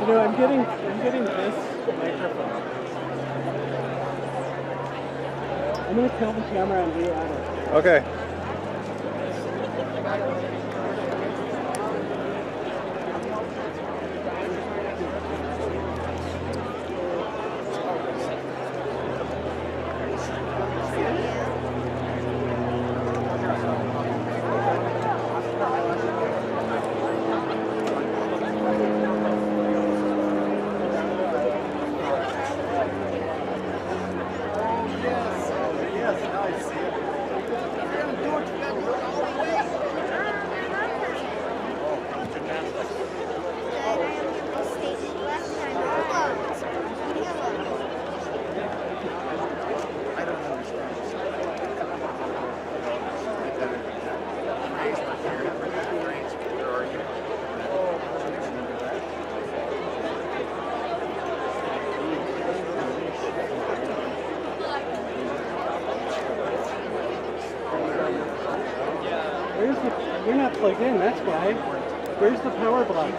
You know, I'm getting this microphone. I'm gonna kill the camera and re-add it. Okay. You're not plugged in, that's why. Where's the power block?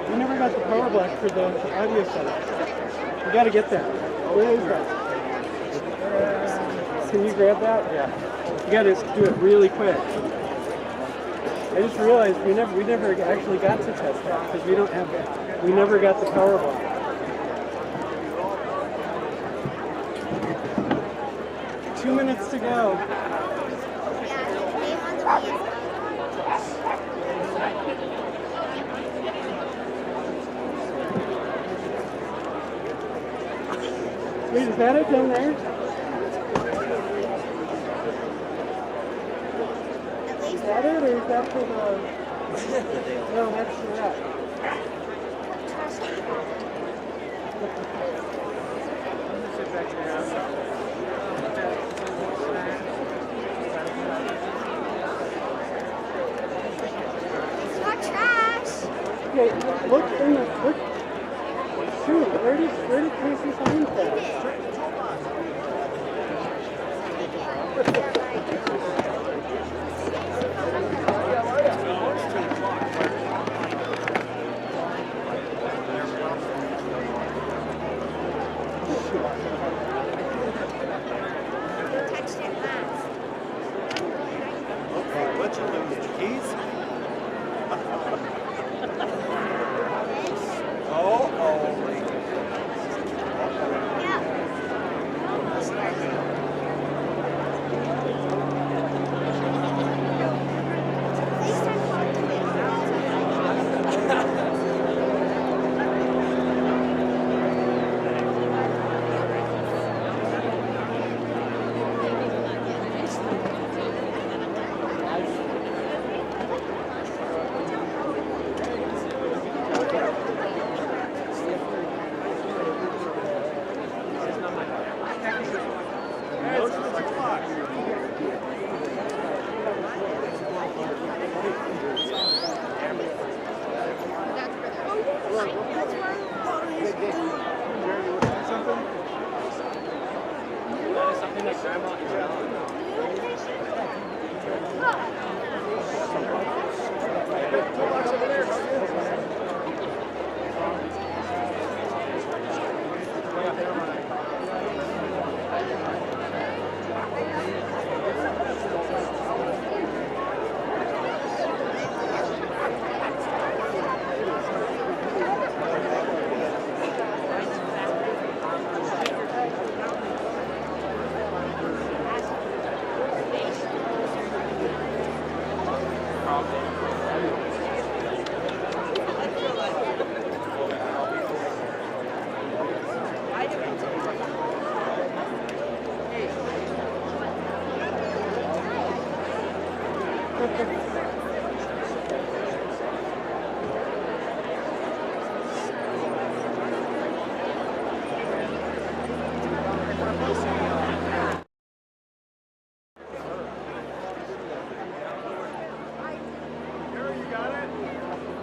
We never got the power block for the audio setup. We gotta get there. Where is that? Can you grab that? Yeah. You gotta do it really quick. I just realized we never actually got to test that because we never got the power block. Two minutes to go. Wait, is that it down there? Is that it, or is that for the... No, that's for that. It's not trash. Okay, look in the... Look. Shoot, where did Casey find that? What'd you lose? The keys?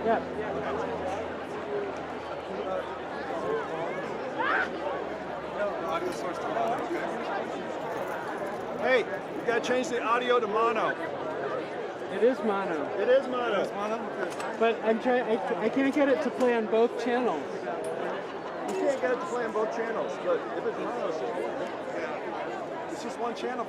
Yeah. Audio source to mono. Okay. Hey, you gotta change the audio to mono. It is mono. It is mono. But I'm trying. I can't get it to play on both channels. You can't get it to play on both channels, but if it's mono, it's just one. It's just one channel.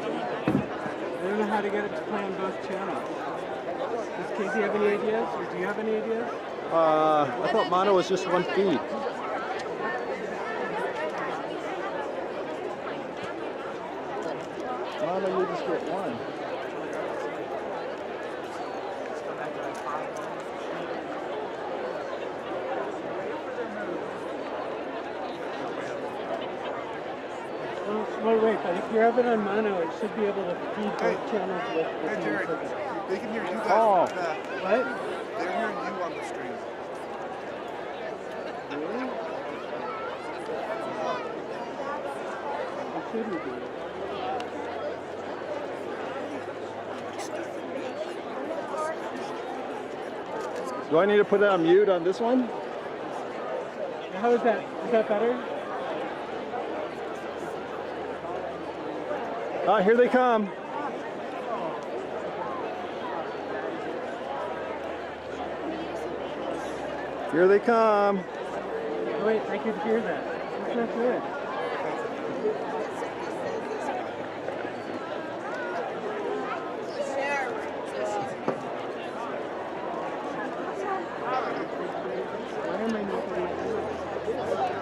I don't know how to get it to play on both channels. Does Casey have any ideas, or do you have any ideas? I thought mono was just one feed. Mono, you just get one. Well, wait, but if you have it on mono, it should be able to feed both channels with the Hey, same Jared, signal. they can hear you guys Oh. from the back. What? They're hearing you on the stream. Really? It shouldn't be. Do I need to put it on mute on this one? How is that? Is that better? Ah, here they come. Here they come. Oh, wait, I could hear that. That's not good. Why am I not getting it?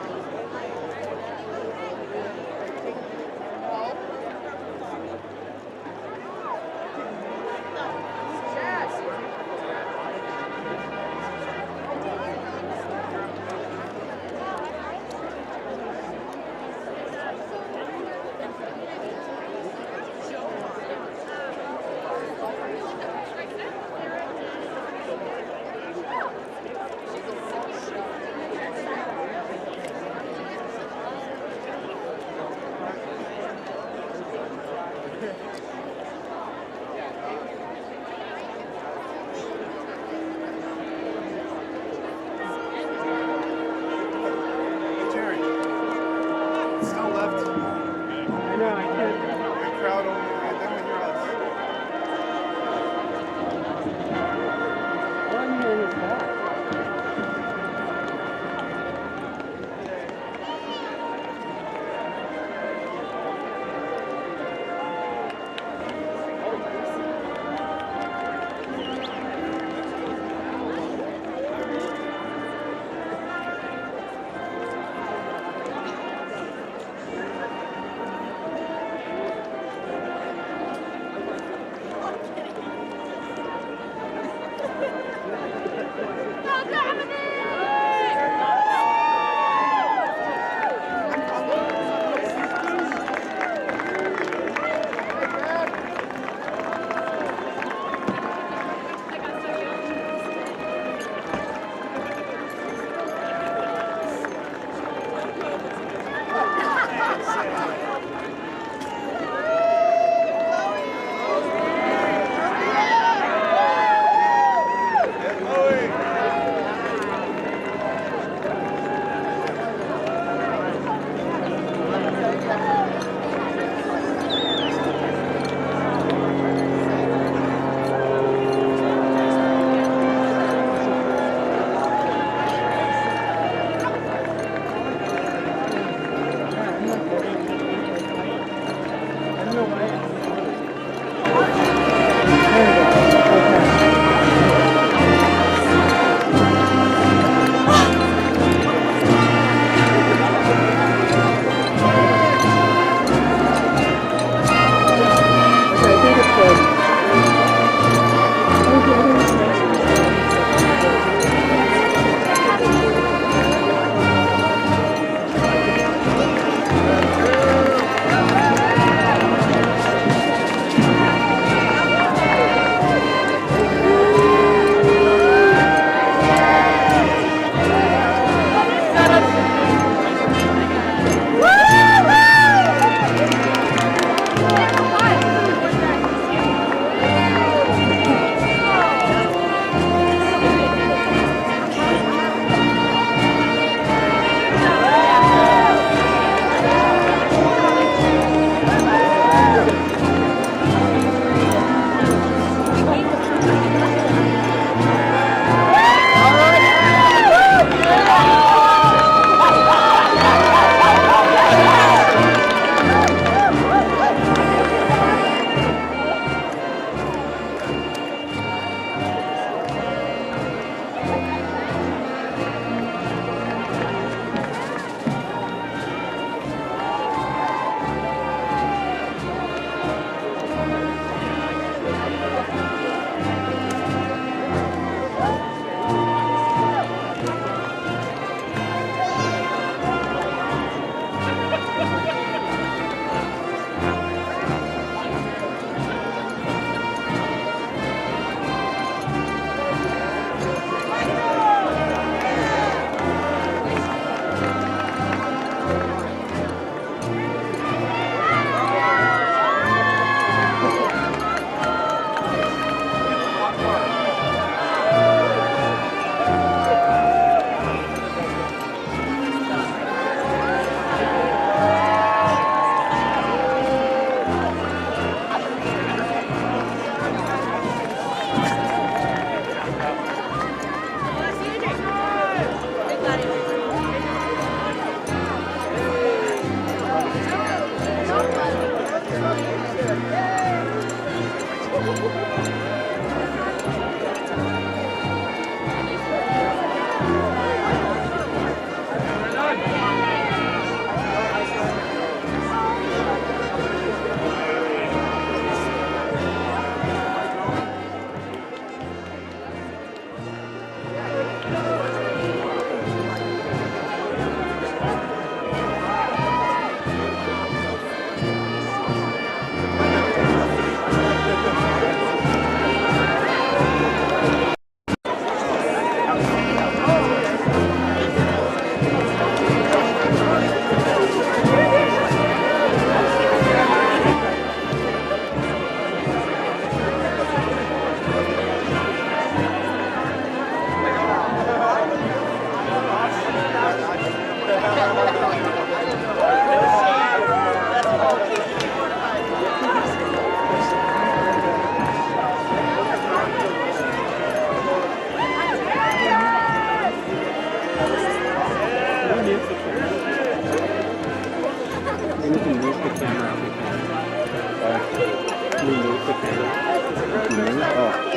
Oh,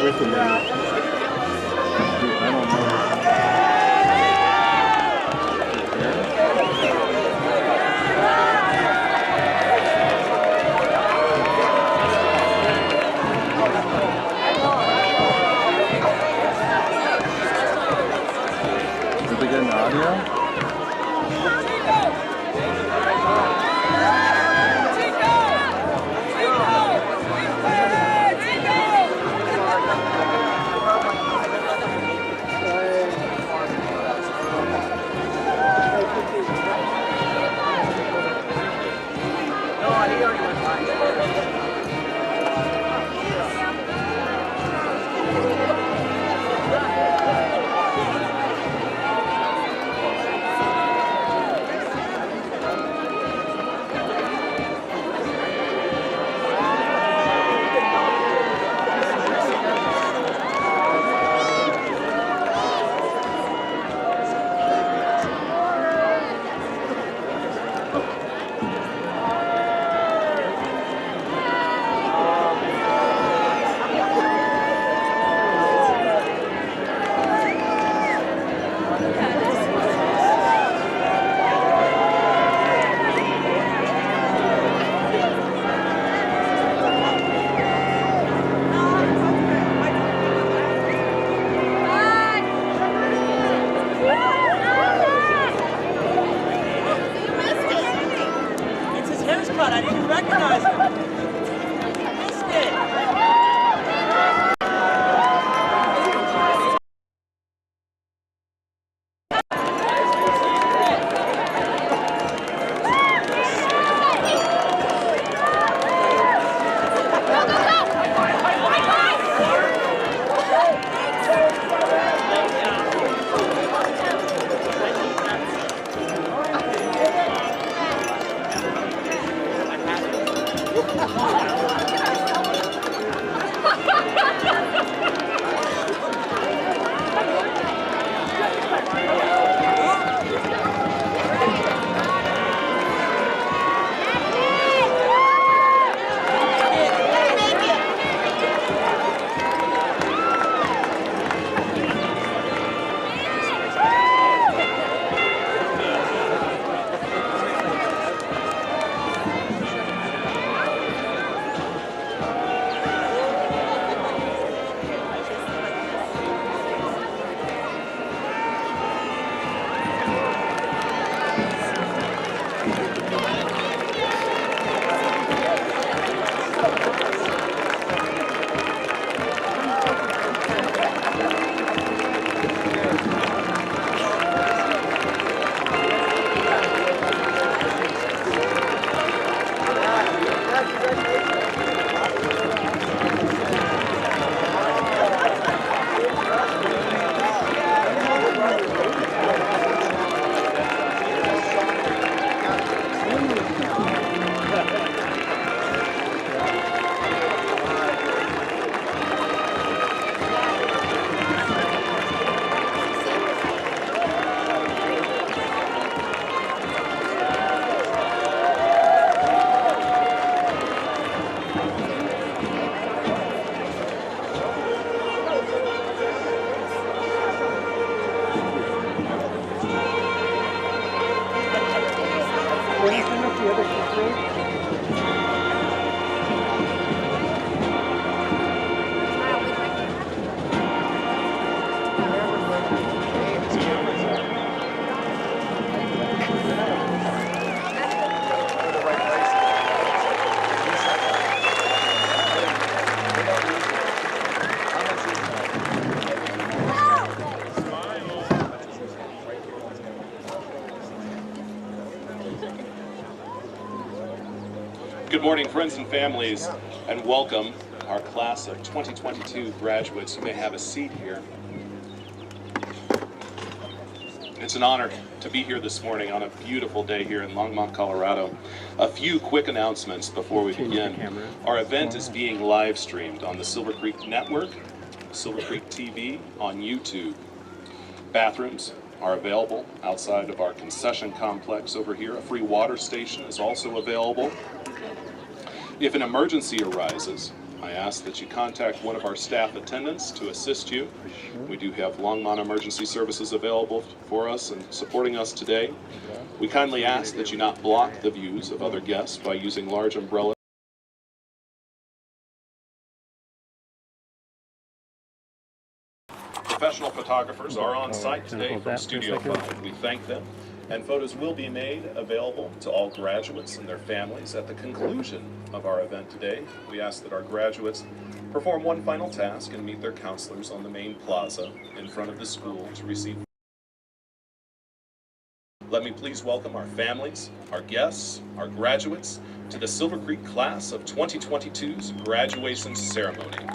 where's the name? I don't know. Did we get an audio? I didn't recognize him. I missed it. Good morning, friends and families, and welcome our class of 2022 graduates. You may have a seat here. It's an honor to be here this morning on a beautiful day here in Longmont, Colorado. A few quick announcements before we begin. Our event is being live streamed on the Silver Creek Network, Silver Creek TV, on YouTube. Bathrooms are available outside of our concession complex over here. A free water station is also available. If an emergency arises, I ask that you contact one of our staff attendants to assist you. We do have Longmont Emergency Services available for us and supporting us today. We kindly ask that you not block the views of other guests by using large umbrellas. Professional photographers are on site today from Studio 5. We thank them, and photos will be made available to all graduates and their families. At the conclusion of our event today, we ask that our graduates perform one final task and meet their counselors on the main plaza in front of the school to receive. Let me please welcome our families, our guests, our graduates to the Silver Creek class of 2022's graduation ceremony.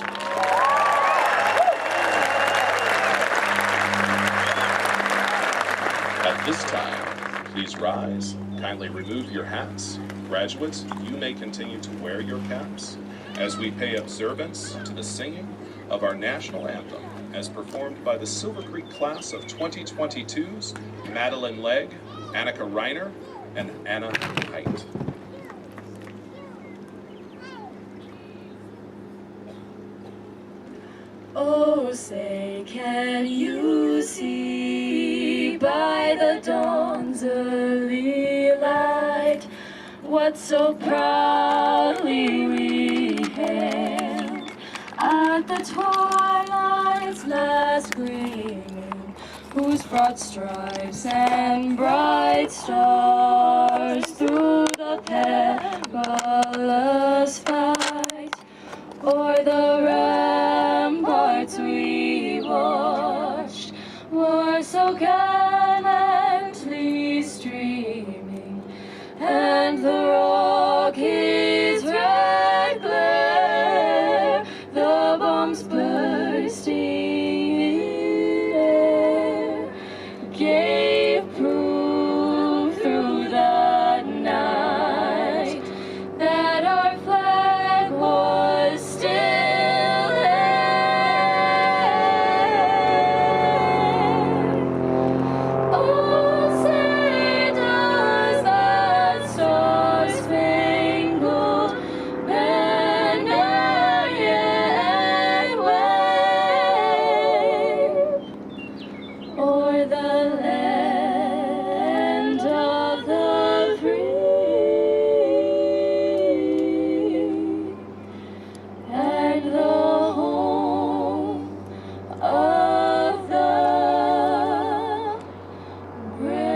At this time, please rise. Kindly remove your hats. Graduates, you may continue to wear your caps as we pay observance to the singing of our national anthem as performed by the Silver Creek class of 2022's Madeline Legg, Annika Reiner, and Anna Height. Oh, say, can you see by the dawn's early light what so proudly we hailed at the twilight's last gleaming, whose broad stripes and bright stars through the perilous fight o'er the ramparts we watched were so gallantly streaming, and the rocket's red glare, the bombs bursting in air, gave proof through the night that our flag was still there. Oh, say does that star-spangled banner yet wave o'er the land of the free and the home of the brave.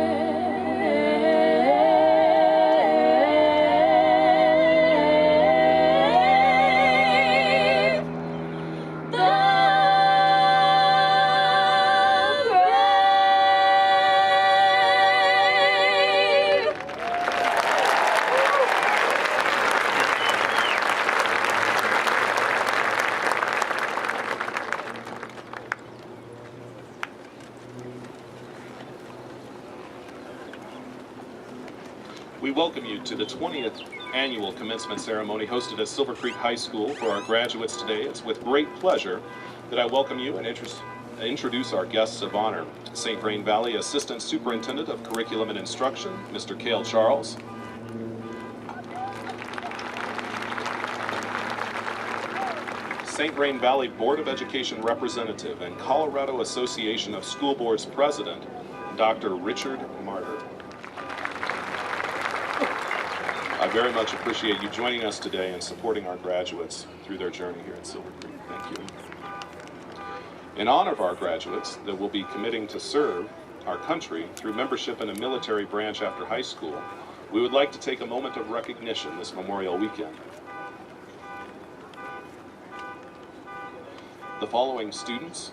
The brave. We welcome you to the 20th annual commencement ceremony hosted at Silver Creek High School for our graduates today. It's with great pleasure that I welcome you and introduce our guests of honor. St. Vrain Valley Assistant Superintendent of Curriculum and Instruction, Mr. Cale Charles. St. Vrain Valley Board of Education Representative and Colorado Association of School Boards President, Dr. Richard Martyr. I very much appreciate you joining us today and supporting our graduates through their journey here at Silver Creek. Thank you. In honor of our graduates that will be committing to serve our country through membership in a military branch after high school, we would like to take a moment of recognition this Memorial Weekend. The following students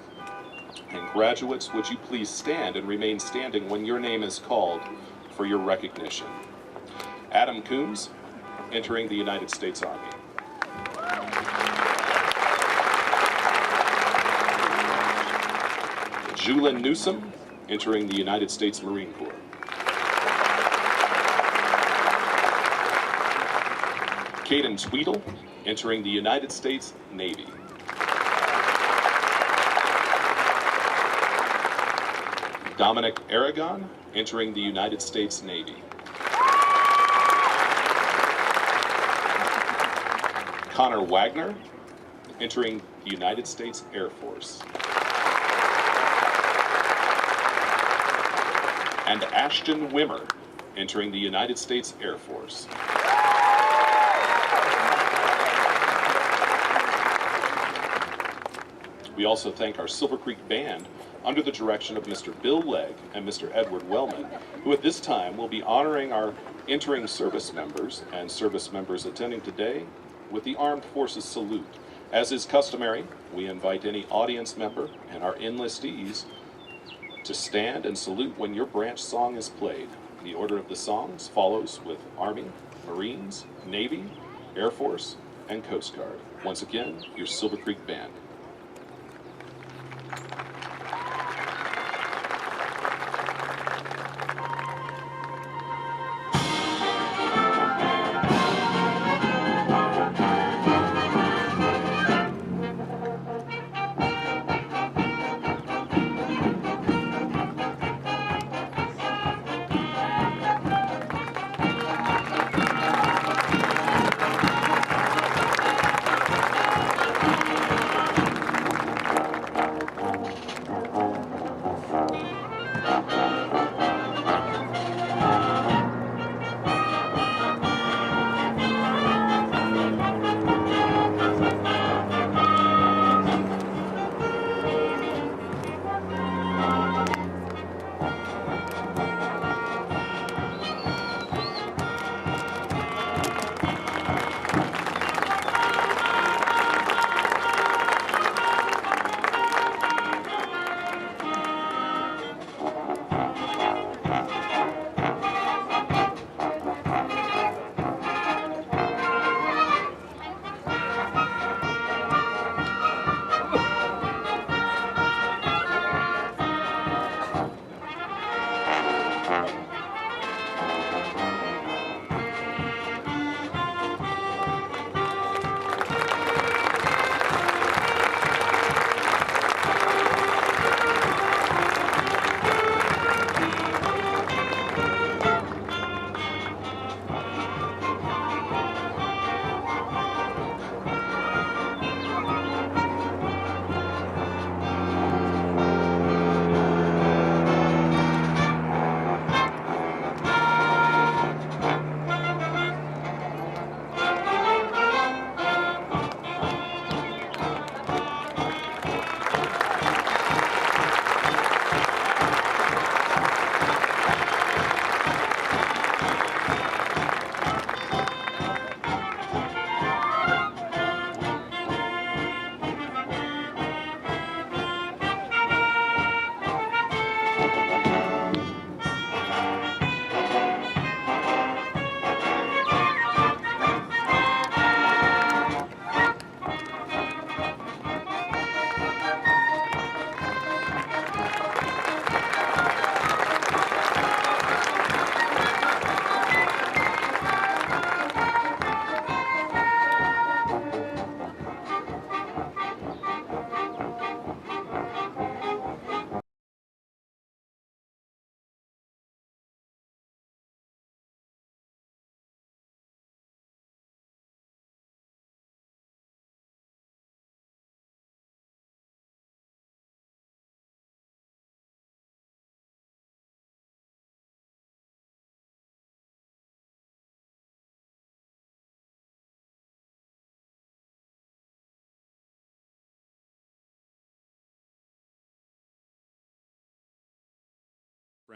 and graduates, would you please stand and remain standing when your name is called for your recognition? Adam Coombs, entering the United States Army. Julin Newsom, entering the United States Marine Corps. Caden Tweedle, entering the United States Navy. Dominic Aragon, entering the United States Navy. Connor Wagner, entering the United States Air Force. And Ashton Wimmer, entering the United States Air Force. We also thank our Silver Creek Band under the direction of Mr. Bill Legg and Mr. Edward Wellman, who at this time will be honoring our entering service members and service members attending today with the Armed Forces Salute. As is customary, we invite any audience member and our enlistees to stand and salute when your branch song is played. The order of the songs follows with Army, Marines, Navy, Air Force, and Coast Guard. Once again, your Silver Creek Band.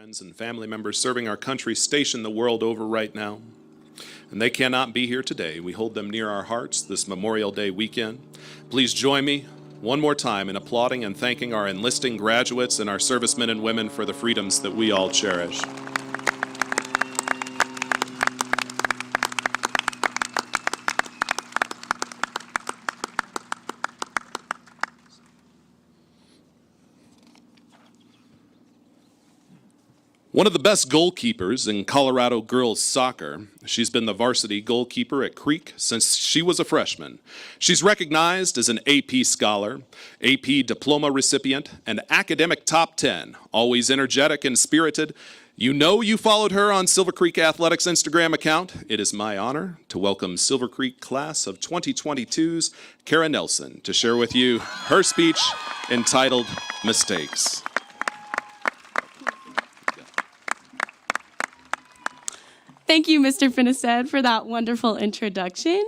Friends and family members serving our country stationed the world over right now. And they cannot be here today. We hold them near our hearts this Memorial Day weekend. Please join me one more time in applauding and thanking our enlisting graduates and our servicemen and women for the freedoms that we all cherish. One of the best goalkeepers in Colorado girls soccer. She's been the varsity goalkeeper at Creek since she was a freshman. She's recognized as an AP scholar, AP Diploma recipient, and academic top 10, always energetic and spirited, You know you followed her on Silver Creek Athletics Instagram account. It is my honor to welcome Silver Creek class of 2022's Kara Nelson to share with you her speech entitled Mistakes. Thank you, Mr. Finisted, for that wonderful introduction.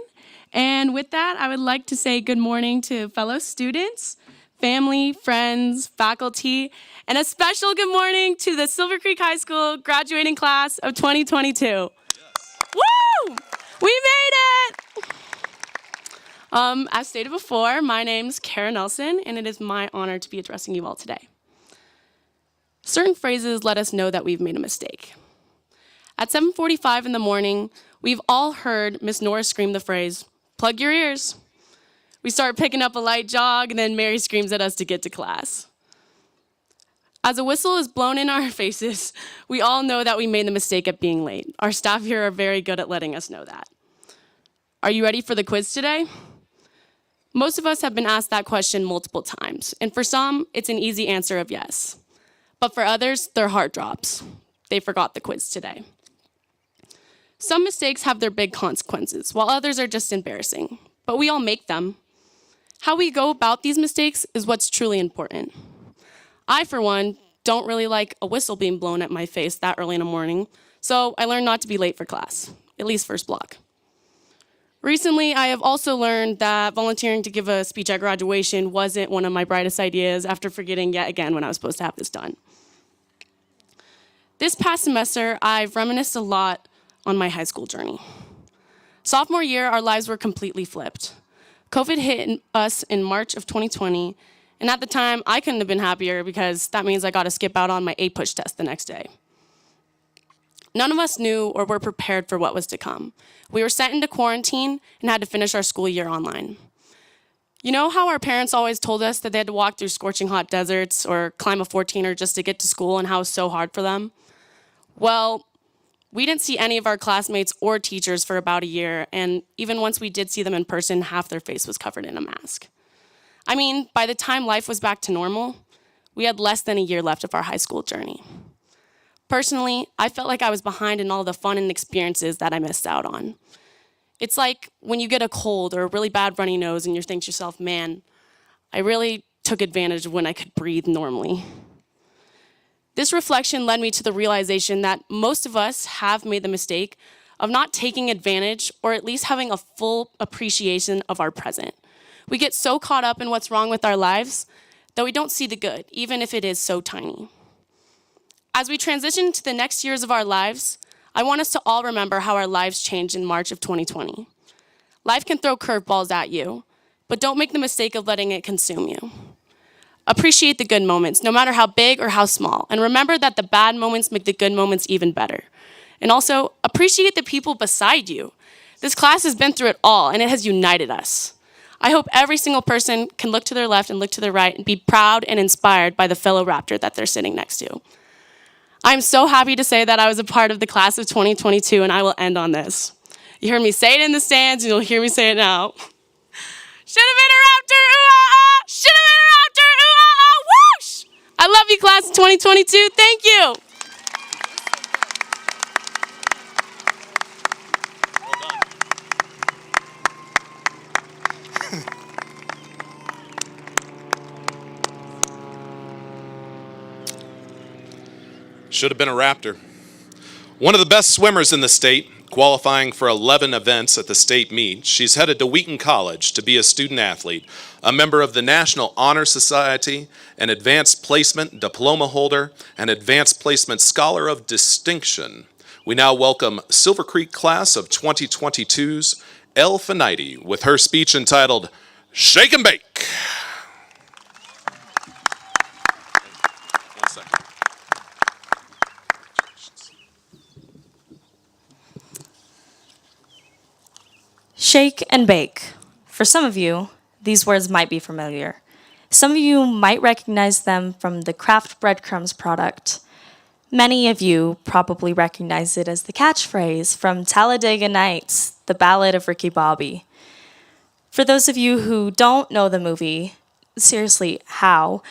And with that, I would like to say good morning to fellow students, family, friends, faculty, and a special good morning to the Silver Creek High School graduating class of 2022. Yes. Woo! We made it! As stated before, my name's Kara Nelson, and it is my honor to be addressing you all today. Certain phrases let us know that we've made a mistake. At 7:45 in the morning, we've all heard Miss Norris scream the phrase, "Plug your ears." We start picking up a light jog, and then Mary screams at us to get to class. As a whistle is blown in our faces, we all know that we made the mistake at being late. Our staff here are very good at letting us know that. Are you ready for the quiz today? Most of us have been asked that question multiple times, and for some, it's an easy answer of yes. But for others, their heart drops. They forgot the quiz today. Some mistakes have their big consequences, while others are just embarrassing, but we all make them. How we go about these mistakes is what's truly important. I, for one, don't really like a whistle being blown at my face that early in the morning, so I learned not to be late for class, at least first block. Recently, I have also learned that volunteering to give a speech at graduation wasn't one of my brightest ideas after forgetting yet again when I was supposed to have this done. This past semester, I've reminisced a lot on my high school journey. Sophomore year, our lives were completely flipped. COVID hit us in March of 2020, and at the time, I couldn't have been happier because that means I got to skip out on my APUSH test the next day. None of us knew or were prepared for what was to come. We were sent into quarantine and had to finish our school year online. You know how our parents always told us that they had to walk through scorching hot deserts or climb a 14er just to get to school and how it was so hard for them? Well, we didn't see any of our classmates or teachers for about a year, and even once we did see them in person, half their face was covered in a mask. I mean, by the time life was back to normal, we had less than a year left of our high school journey. Personally, I felt like I was behind in all the fun and experiences that I missed out on. It's like when you get a cold or a really bad runny nose and you think to yourself, man, I really took advantage of when I could breathe normally. This reflection led me to the realization that most of us have made the mistake of not taking advantage or at least having a full appreciation of our present. We get so caught up in what's wrong with our lives that we don't see the good, even if it is so tiny. As we transition to the next years of our lives, I want us to all remember how our lives changed in March of 2020. Life can throw curveballs at you, but don't make the mistake of letting it consume you. Appreciate the good moments, no matter how big or how small, and remember that the bad moments make the good moments even better. And also, appreciate the people beside you. This class has been through it all, and it has united us. I hope every single person can look to their left and look to their right and be proud and inspired by the fellow Raptor that they're sitting next to. I'm so happy to say that I was a part of the class of 2022, and I will end on this. You heard me say it in the stands, and you'll hear me say it now. Should have been a Raptor, ooh-ah-ah! Should have been a Raptor, ooh-ah-ah! Whoosh! I love you, class of 2022. Thank you. Should have been a Raptor. One of the best swimmers in the state, qualifying for 11 events at the state meet, she's headed to Wheaton College to be a student athlete, a member of the National Honor Society, an advanced placement diploma holder, and advanced placement scholar of distinction. We now welcome Silver Creek class of 2022's Elle Finiti with her speech entitled Shake and Bake. Shake and bake. For some of you, these words might be familiar. Some of you might recognize them from the Kraft Breadcrumbs product. Many of you probably recognize it as the catchphrase from Talladega Nights, The Ballad of Ricky Bobby. For those of you who don't know the movie, seriously, how?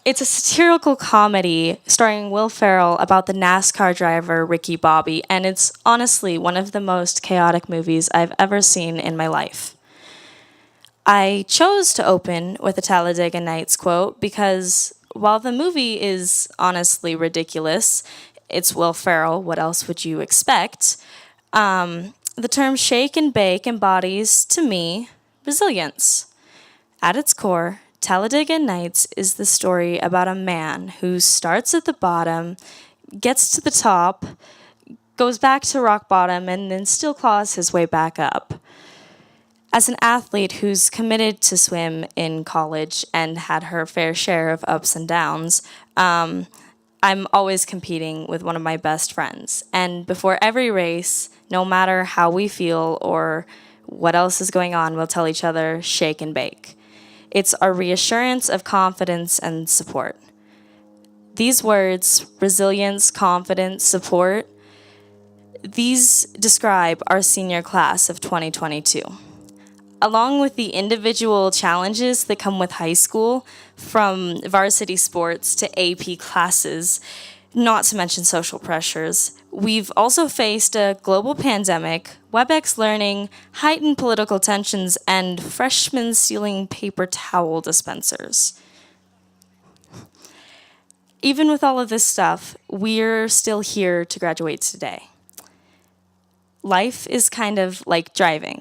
It's a satirical comedy starring Will Ferrell about the NASCAR driver Ricky Bobby, and it's honestly one of the most chaotic movies I've ever seen in my life. I chose to open with a Talladega Nights quote because while the movie is honestly ridiculous, it's Will Ferrell, what else would you expect? The term shake and bake embodies, to me, resilience. At its core, Talladega Nights is the story about a man who starts at the bottom, gets to the top, goes back to rock bottom, and then still claws his way back up. As an athlete who's committed to swim in college and had her fair share of ups and downs, I'm always competing with one of my best friends. And before every race, no matter how we feel or what else is going on, we'll tell each other, shake and bake. It's our reassurance of confidence and support. These words, resilience, confidence, support, these describe our senior class of 2022. Along with the individual challenges that come with high school, from varsity sports to AP classes, not to mention social pressures, we've also faced a global pandemic, WebEx learning, heightened political tensions, and freshmen stealing paper towel dispensers. Even with all of this stuff, we're still here to graduate today. Life is kind of like driving.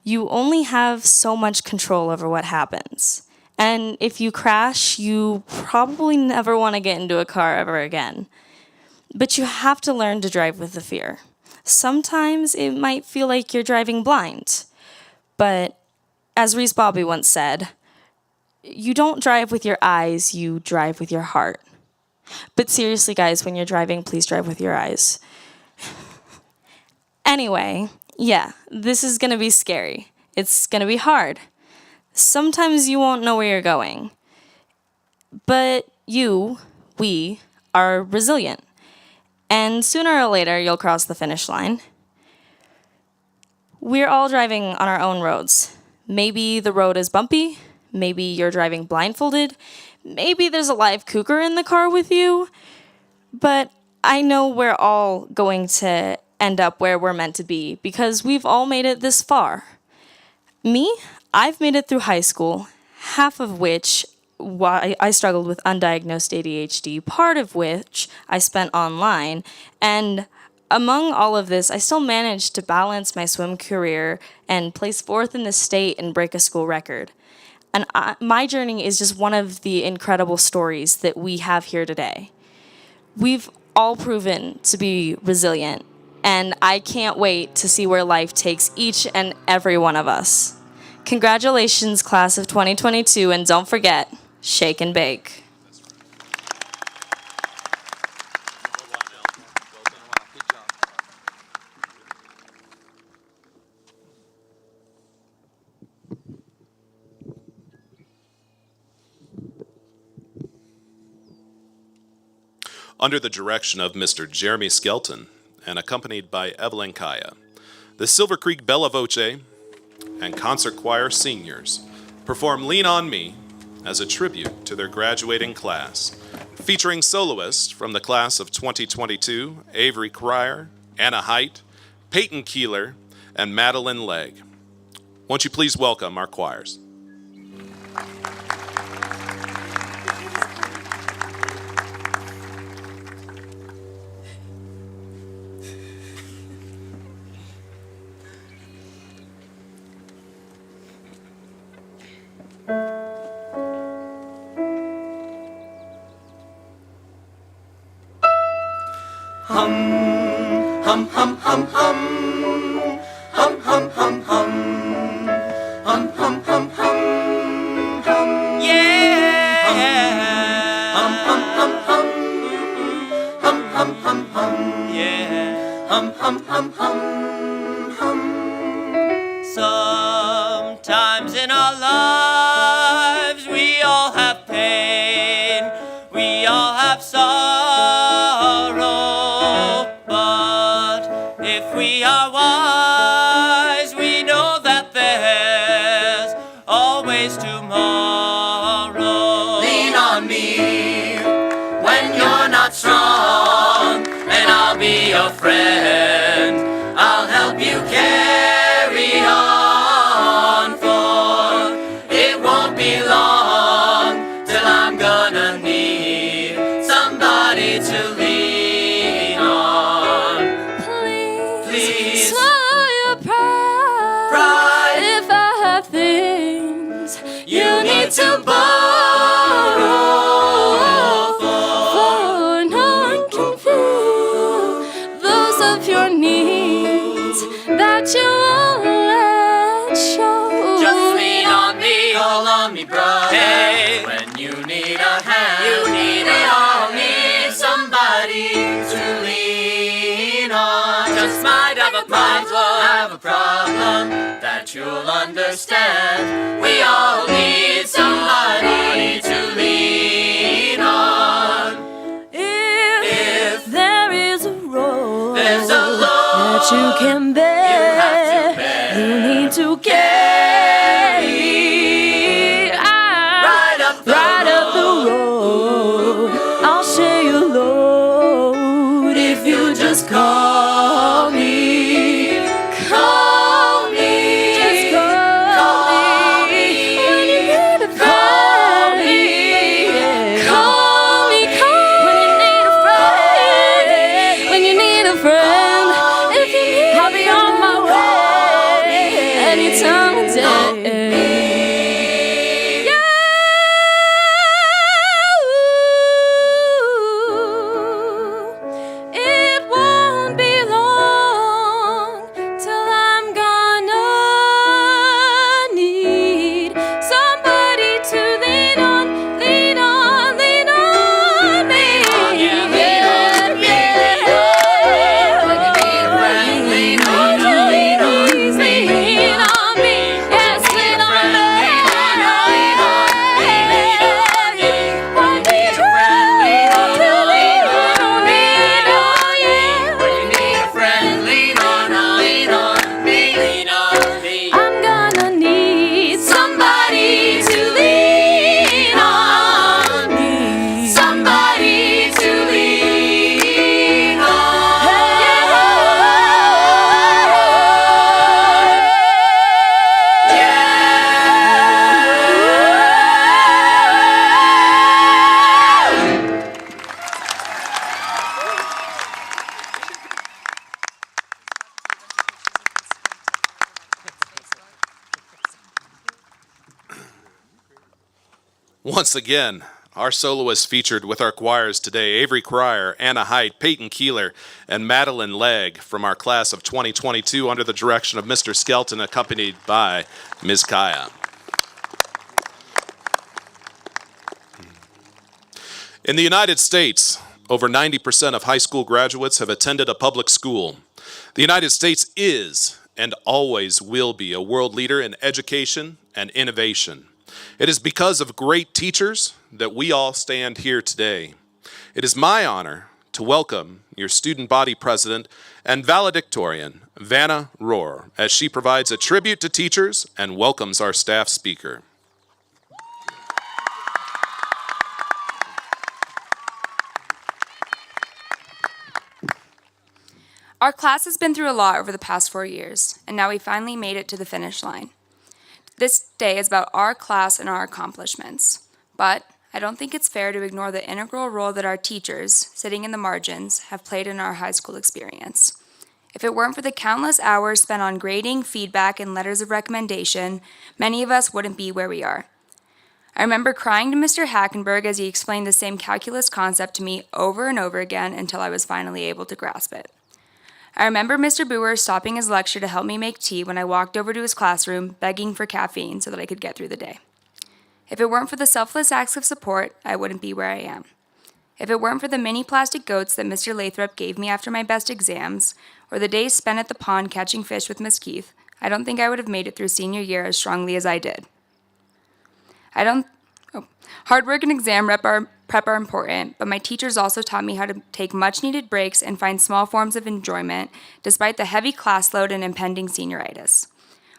You only have so much control over what happens. And if you crash, you probably never want to get into a car ever again. But you have to learn to drive with the fear. Sometimes it might feel like you're driving blind. But as Reese Bobby once said, you don't drive with your eyes, you drive with your heart. But seriously, guys, when you're driving, please drive with your eyes. Anyway, yeah, this is going to be scary. It's going to be hard. Sometimes you won't know where you're going. But we are resilient. And sooner or later, you'll cross the finish line. We're all driving on our own roads. Maybe the road is bumpy. Maybe you're driving blindfolded. Maybe there's a live cougar in the car with you. But I know we're all going to end up where we're meant to be because we've all made it this far. Me, I've made it through high school, half of which I struggled with undiagnosed ADHD, part of which I spent online, and among all of this, I still managed to balance my swim career and place fourth in the state and break a school record. And my journey is just one of the incredible stories that we have here today. We've all proven to be resilient, and I can't wait to see where life takes each and every one of us. Congratulations, class of 2022, and don't forget, shake and bake. Under the direction of Mr. Jeremy Skelton and accompanied by Evelyn Kaya, the Silver Creek Bella Voce and Concert Choir seniors perform Lean On Me as a tribute to their graduating class, featuring soloists from the class of 2022, Avery Cryer, Anna Height, Peyton Keeler, and Madeline Legg. Won't you please welcome our choirs? Sometimes in our lives we all have pain, we all have sorrow, but if we are wise, we know that there's always tomorrow. Lean on on me when you're not strong, and I'll be your friend. I'll help you carry on, for it won't be long till I'm gonna need somebody to lean on. Please swallow your pride. If I have things you need to borrow, for no one can feel those of your needs that you won't let show. just lean on me, call on me, brother. Hey, when you need a hand, you need we all need somebody to lean on. Just might have a problem that you'll understand. We all need somebody to lean on. If there is a road There's a load that you can bear, you have to bear. you need to carry Right up the road. I'll share your load if you just call me. Call me. Just call me. When you need a friend. Call me. When you need a friend. When you need a friend. If you need, I'll be on my way. Anytime of day. It won't be long till I'm gonna need somebody to lean on, lean on, lean on me. yeah, lean on me. When you need a friend, lean on, lean on Please me. lean on me. Yes, lean on me. When you need a friend, lean on, lean on me. When you need a friend, lean on, lean on me. Lean on me. I'm gonna need somebody to lean on me. Somebody to lean on. Once again, our soloists featured with our choirs today, Avery Cryer, Anna Height, Peyton Keeler, and Madeline Legg from our class of 2022 under the direction of Mr. Skelton, accompanied by Ms. Kaya. In the United States, over 90% of high school graduates have attended a public school. The United States is and always will be a world leader in education and innovation. It is because of great teachers that we all stand here today. It is my honor to welcome your student body president and valedictorian, Vanna Rohr, as she provides a tribute to teachers and welcomes our staff speaker. Our class has been through a lot over the past 4 years, and now we finally made it to the finish line. This day is about our class and our accomplishments, but I don't think it's fair to ignore the integral role that our teachers, sitting in the margins, have played in our high school experience. If it weren't for the countless hours spent on grading, feedback, and letters of recommendation, many of us wouldn't be where we are. I remember crying to Mr. Hackenberg as he explained the same calculus concept to me over and over again until I was finally able to grasp it. I remember Mr. Boer stopping his lecture to help me make tea when I walked over to his classroom, begging for caffeine so that I could get through the day. If it weren't for the selfless acts of support, I wouldn't be where I am. If it weren't for the mini plastic goats that Mr. Lathrop gave me after my best exams, or the days spent at the pond catching fish with Miss Keith, I don't think I would have made it through senior year as strongly as I did. Hard work and exam prep are important, but my teachers also taught me how to take much-needed breaks and find small forms of enjoyment, despite the heavy class load and impending senioritis.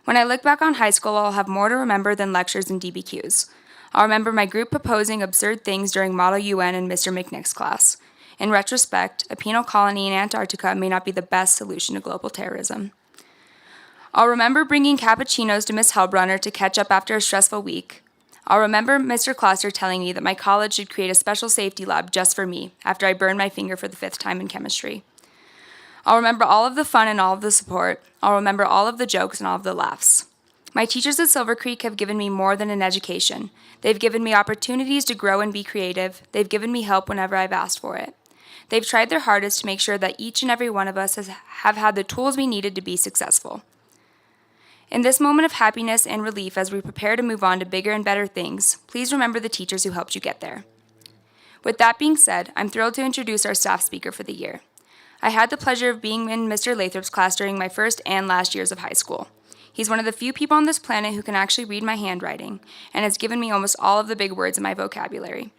When I look back on high school, I'll have more to remember than lectures and DBQs. I'll remember my group proposing absurd things during Model UN and Mr. McNick's class. In retrospect, a penal colony in Antarctica may not be the best solution to global terrorism. I'll remember bringing cappuccinos to Miss Hellbrunner to catch up after a stressful week. I'll remember Mr. Kloster telling me that my college should create a special safety lab just for me after I burned my finger for the 5th time in chemistry. I'll remember all of the fun and all of the support. I'll remember all of the jokes and all of the laughs. My teachers at Silver Creek have given me more than an education. They've given me opportunities to grow and be creative. They've given me help whenever I've asked for it. They've tried their hardest to make sure that each and every one of us have had the tools we needed to be successful. In this moment of happiness and relief as we prepare to move on to bigger and better things, please remember the teachers who helped you get there. With that being said, I'm thrilled to introduce our staff speaker for the year. I had the pleasure of being in Mr. Lathrop's class during my first and last years of high school. He's one of the few people on this planet who can actually read my handwriting, and has given me almost all of the big words in my vocabulary.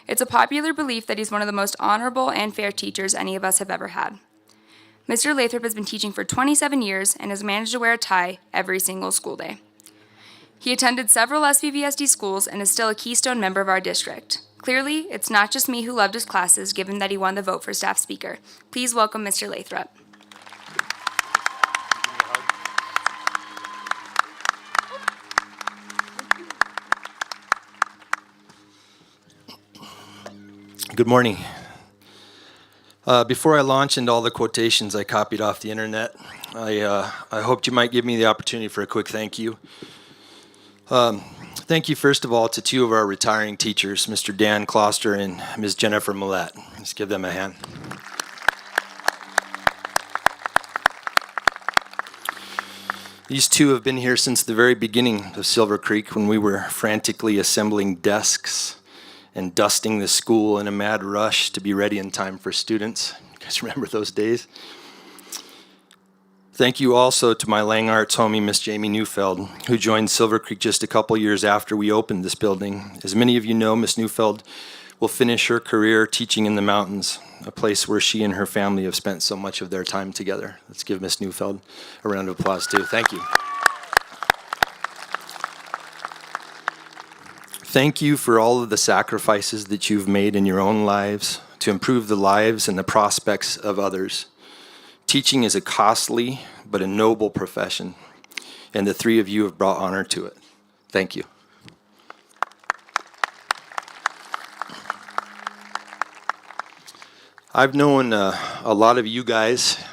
It's a popular belief that he's one of the most honorable and fair teachers any of us have ever had. Mr. Lathrop has been teaching for 27 years and has managed to wear a tie every single school day. He attended several SVVSD schools and is still a keystone member of our district. Clearly, it's not just me who loved his classes, given that he won the vote for staff speaker. Please welcome Mr. Lathrop. Good morning. Before I launch into all the quotations I copied off the internet, I hoped you might give me the opportunity for a quick thank you. Thank you, first of all, to two of our retiring teachers, Mr. Dan Kloster and Ms. Jennifer Millette. Let's give them a hand. These two have been here since the very beginning of Silver Creek, when we were frantically assembling desks and dusting the school in a mad rush to be ready in time for students. You guys remember those days? Thank you also to my Lang Arts homie, Miss Jamie Neufeld, who joined Silver Creek just a couple years after we opened this building. As many of you know, Miss Neufeld will finish her career teaching in the mountains, a place where she and her family have spent so much of their time together. Let's give Miss Neufeld a round of applause too. Thank you. Thank you for all of the sacrifices that you've made in your own lives to improve the lives and the prospects of others. Teaching is a costly but a noble profession, and the three of you have brought honor to it. Thank you. I've known a lot of you guys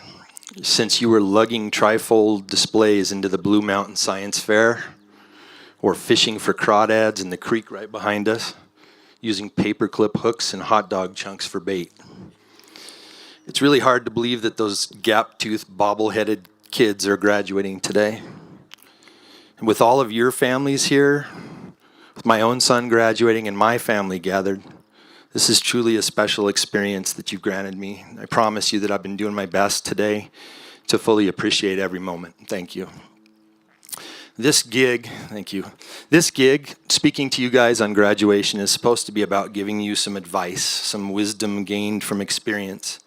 since you were lugging trifold displays into the Blue Mountain Science Fair, or fishing for crawdads in the creek right behind us, using paperclip hooks and hot dog chunks for bait. It's really hard to believe that those gap-toothed, bobble-headed kids are graduating today. And with all of your families here, with my own son graduating and my family gathered, this is truly a special experience that you've granted me. I promise you that I've been doing my best today to fully appreciate every moment. Thank you. This gig, speaking to you guys on graduation, is supposed to be about giving you some advice, some wisdom gained from experience.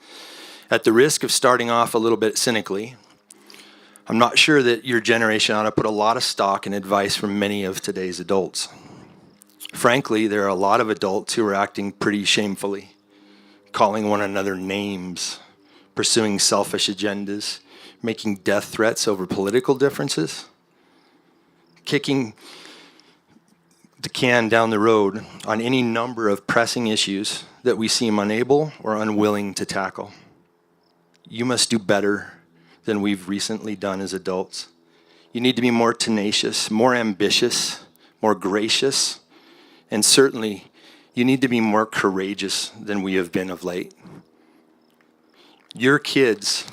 At the risk of starting off a little bit cynically, I'm not sure that your generation ought to put a lot of stock in advice from many of today's adults. Frankly, there are a lot of adults who are acting pretty shamefully, calling one another names, pursuing selfish agendas, making death threats over political differences, kicking the can down the road on any number of pressing issues that we seem unable or unwilling to tackle. You must do better than we've recently done as adults. You need to be more tenacious, more ambitious, more gracious, and certainly you need to be more courageous than we have been of late. Your kids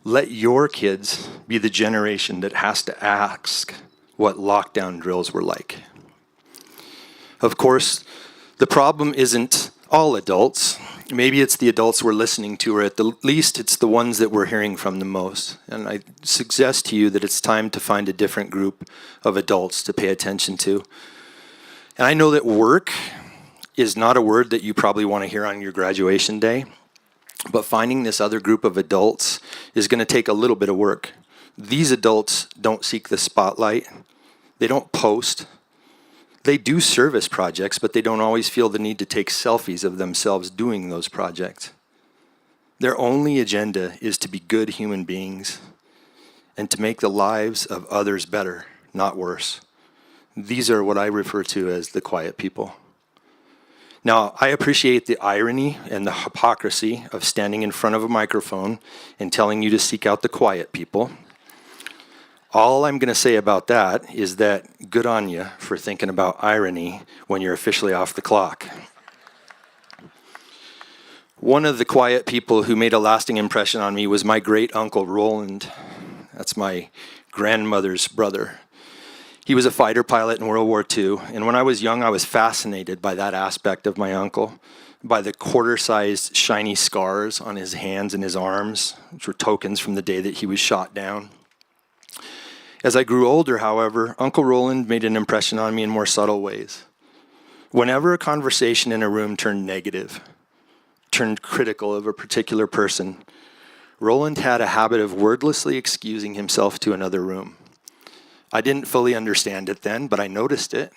let your kids be the generation that has to ask what lockdown drills were like. Of course, the problem isn't all adults. Maybe it's the adults we're listening to, or at the least it's the ones that we're hearing from the most. And I suggest to you that it's time to find a different group of adults to pay attention to. And I know that work is not a word that you probably want to hear on your graduation day. But finding this other group of adults is going to take a little bit of work. These adults don't seek the spotlight. They don't post. They do service projects, but they don't always feel the need to take selfies of themselves doing those projects. Their only agenda is to be good human beings and to make the lives of others better, not worse. These are what I refer to as the quiet people. Now, I appreciate the irony and the hypocrisy of standing in front of a microphone and telling you to seek out the quiet people. All I'm going to say about that is that good on you for thinking about irony when you're officially off the clock. One of the quiet people who made a lasting impression on me was my great uncle Roland. That's my grandmother's brother. He was a fighter pilot in World War II, and when I was young, I was fascinated by that aspect of my uncle, by the quarter-sized shiny scars on his hands and his arms, which were tokens from the day that he was shot down. As I grew older, however, Uncle Roland made an impression on me in more subtle ways. Whenever a conversation in a room turned negative, turned critical of a particular person, Roland had a habit of wordlessly excusing himself to another room. I didn't fully understand it then, but I noticed it,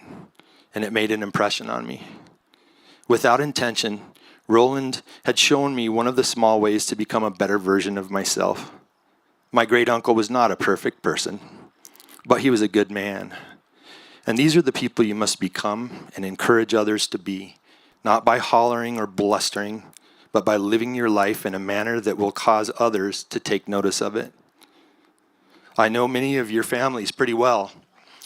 and it made an impression on me. Without intention, Roland had shown me one of the small ways to become a better version of myself. My great uncle was not a perfect person, but he was a good man. And these are the people you must become and encourage others to be, not by hollering or blustering, but by living your life in a manner that will cause others to take notice of it. I know many of your families pretty well,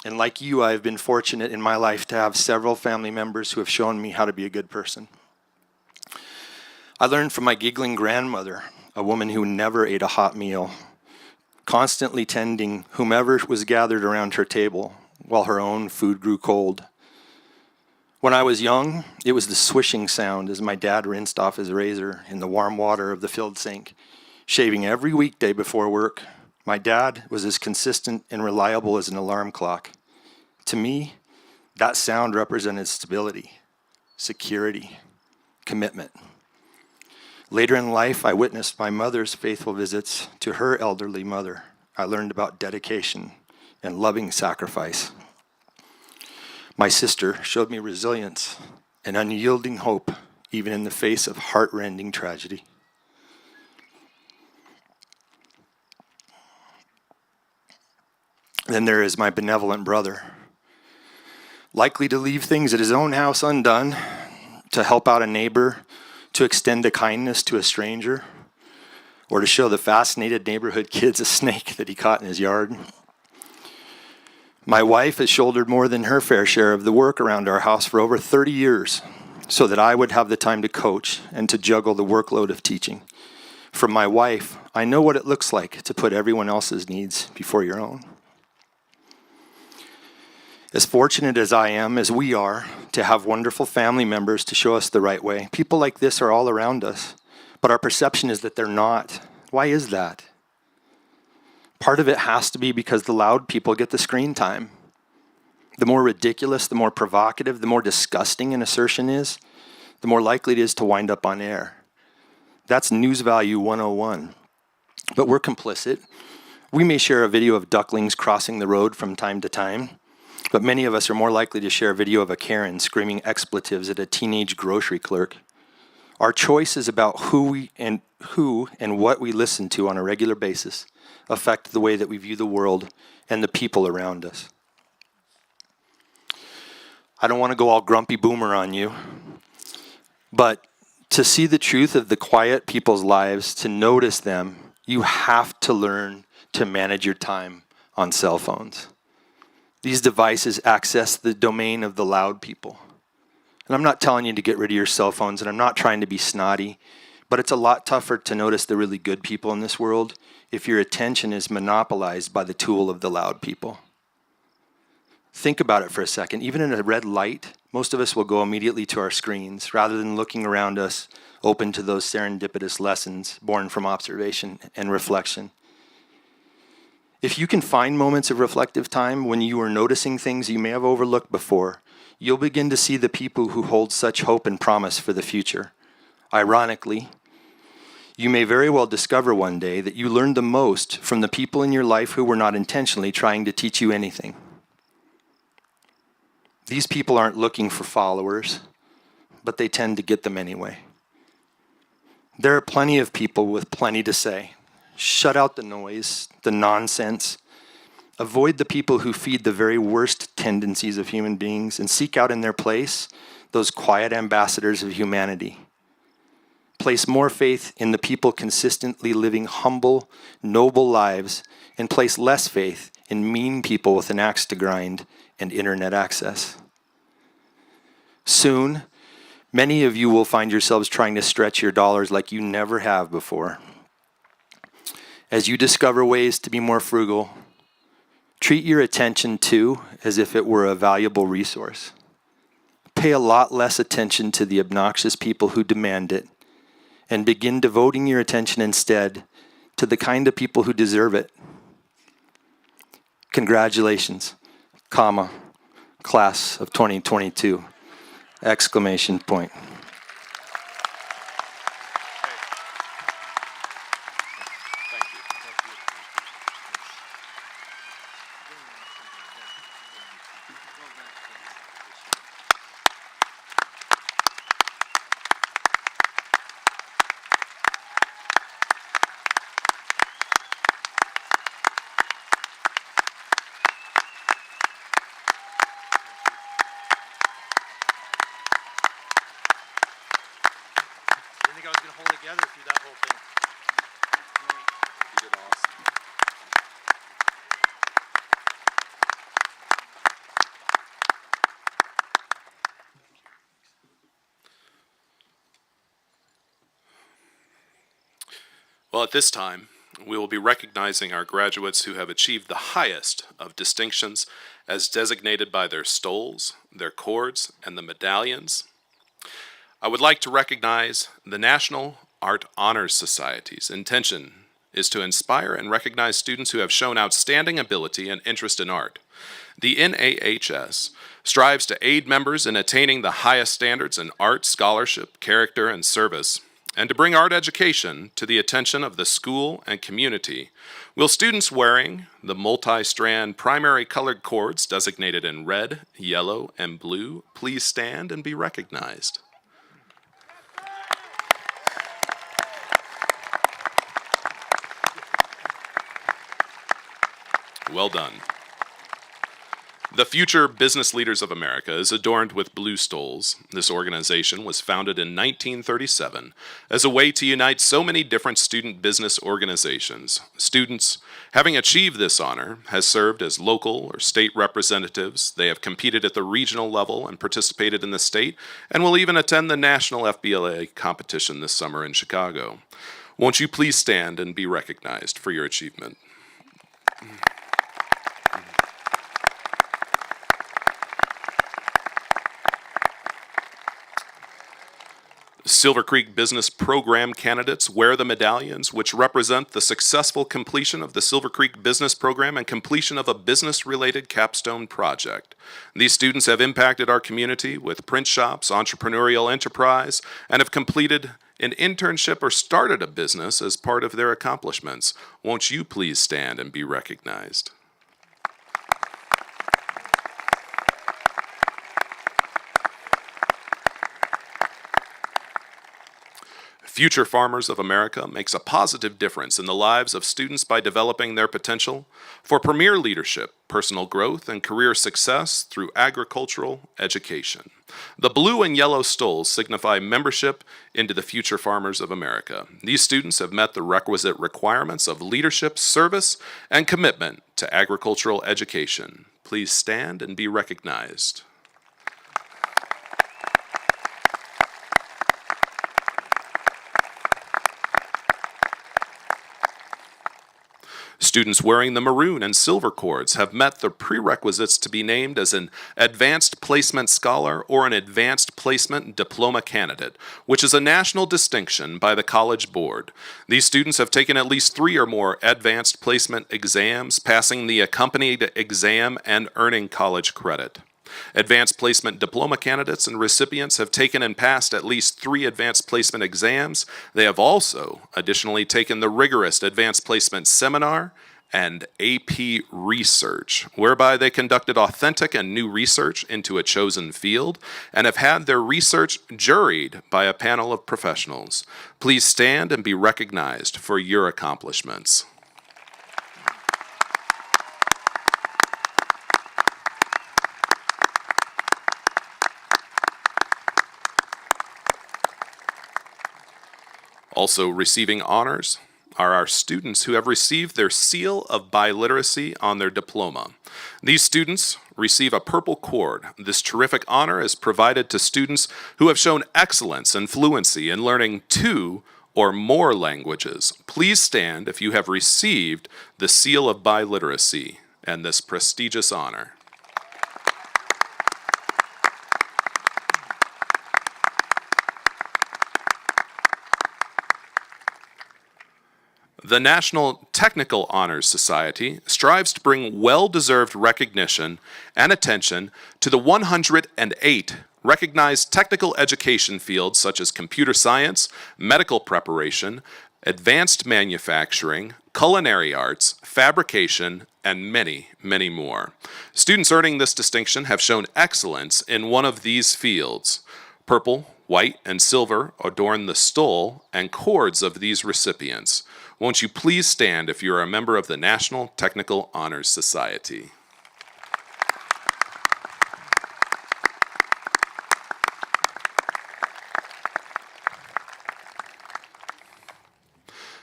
and like you, I've been fortunate in my life to have several family members who have shown me how to be a good person. I learned from my giggling grandmother, a woman who never ate a hot meal, constantly tending whomever was gathered around her table while her own food grew cold. When I was young, it was the swishing sound as my dad rinsed off his razor in the warm water of the filled sink, shaving every weekday before work. My dad was as consistent and reliable as an alarm clock. To me, that sound represented stability, security, commitment. Later in life, I witnessed my mother's faithful visits to her elderly mother. I learned about dedication and loving sacrifice. My sister showed me resilience and unyielding hope, even in the face of heart-rending tragedy. Then there is my benevolent brother, likely to leave things at his own house undone, to help out a neighbor, to extend a kindness to a stranger, or to show the fascinated neighborhood kids a snake that he caught in his yard. My wife has shouldered more than her fair share of the work around our house for over 30 years, so that I would have the time to coach and to juggle the workload of teaching. From my wife, I know what it looks like to put everyone else's needs before your own. As fortunate as I am, as we are, to have wonderful family members to show us the right way, people like this are all around us, but our perception is that they're not. Why is that? Part of it has to be because the loud people get the screen time. The more ridiculous, the more provocative, the more disgusting an assertion is, the more likely it is to wind up on air. That's news value 101. But we're complicit. We may share a video of ducklings crossing the road from time to time, but many of us are more likely to share a video of a Karen screaming expletives at a teenage grocery clerk. Our choices about who and what we listen to on a regular basis affect the way that we view the world and the people around us. I don't want to go all grumpy boomer on you, but to see the truth of the quiet people's lives, to notice them, you have to learn to manage your time on cell phones. These devices access the domain of the loud people. And I'm not telling you to get rid of your cell phones, and I'm not trying to be snotty, but it's a lot tougher to notice the really good people in this world if your attention is monopolized by the tool of the loud people. Think about it for a second. Even in a red light, most of us will go immediately to our screens rather than looking around us, open to those serendipitous lessons born from observation and reflection. If you can find moments of reflective time when you are noticing things you may have overlooked before, you'll begin to see the people who hold such hope and promise for the future. Ironically, You may very well discover one day that you learned the most from the people in your life who were not intentionally trying to teach you anything. These people aren't looking for followers, but they tend to get them anyway. There are plenty of people with plenty to say. Shut out the noise, the nonsense. Avoid the people who feed the very worst tendencies of human beings and seek out in their place those quiet ambassadors of humanity. Place more faith in the people consistently living humble, noble lives, and place less faith in mean people with an axe to grind and internet access. Soon, many of you will find yourselves trying to stretch your dollars like you never have before. As you discover ways to be more frugal, treat your attention too as if it were a valuable resource. Pay a lot less attention to the obnoxious people who demand it, and begin devoting your attention instead to the kind of people who deserve it. Congratulations, comma, class of 2022, exclamation point. I was going to hold it together through that whole thing. You did awesome. Well, at this time, we will be recognizing our graduates who have achieved the highest of distinctions as designated by their stoles, their cords, and the medallions. I would like to recognize the National Art Honors Society's intention is to inspire and recognize students who have shown outstanding ability and interest in art. The NAHS strives to aid members in attaining the highest standards in art, scholarship, character, and service, and to bring art education to the attention of the school and community. Will students wearing the multi-strand primary colored cords designated in red, yellow, and blue please stand and be recognized? Well done. The Future Business Leaders of America is adorned with blue stoles. This organization was founded in 1937 as a way to unite so many different student business organizations. Students, having achieved this honor, has served as local or state representatives. They have competed at the regional level and participated in the state, and will even attend the National FBLA competition this summer in Chicago. Won't you please stand and be recognized for your achievement? Silver Creek Business Program candidates wear the medallions which represent the successful completion of the Silver Creek Business Program and completion of a business-related capstone project. These students have impacted our community with print shops, entrepreneurial enterprise, and have completed an internship or started a business as part of their accomplishments. Won't you please stand and be recognized? Future Farmers of America makes a positive difference in the lives of students by developing their potential for premier leadership, personal growth, and career success through agricultural education. The blue and yellow stoles signify membership into the Future Farmers of America. These students have met the requisite requirements of leadership, service, and commitment to agricultural education. Please stand and be recognized. Students wearing the maroon and silver cords have met the prerequisites to be named as an Advanced Placement Scholar or an Advanced Placement Diploma candidate, which is a national distinction by the College Board. These students have taken at least 3 or more Advanced Placement exams, passing the accompanied exam and earning college credit. Advanced Placement Diploma candidates and recipients have taken and passed at least 3 Advanced Placement exams. They have also additionally taken the rigorous Advanced Placement Seminar and AP Research, whereby they conducted authentic and new research into a chosen field and have had their research juried by a panel of professionals. Please stand and be recognized for your accomplishments. Also receiving honors are our students who have received their seal of biliteracy on their diploma. These students receive a purple cord. This terrific honor is provided to students who have shown excellence and fluency in learning 2 or more languages. Please stand if you have received the seal of biliteracy and this prestigious honor. The National Technical Honors Society strives to bring well-deserved recognition and attention to the 108 recognized technical education fields such as computer science, medical preparation, advanced manufacturing, culinary arts, fabrication, and many, many more. Students earning this distinction have shown excellence in one of these fields. Purple, white, and silver adorn the stole and cords of these recipients. Won't you please stand if you're a member of the National Technical Honors Society?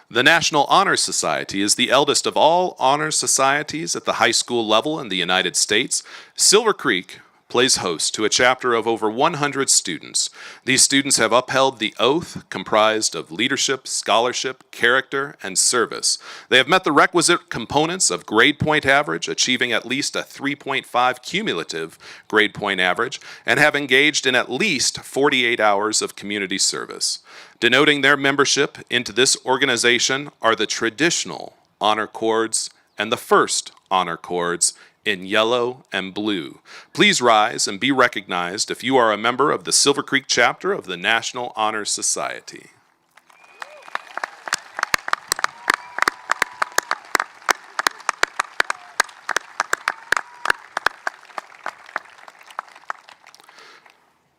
The National Honor Society is the eldest of all honor societies at the high school level in the United States. Silver Creek plays host to a chapter of over 100 students. These students have upheld the oath comprised of leadership, scholarship, character, and service. They have met the requisite components of grade point average, achieving at least a 3.5 cumulative grade point average, and have engaged in at least 48 hours of community service. Denoting their membership into this organization are the traditional honor cords and the first honor cords in yellow and blue. Please rise and be recognized if you are a member of the Silver Creek chapter of the National Honor Society.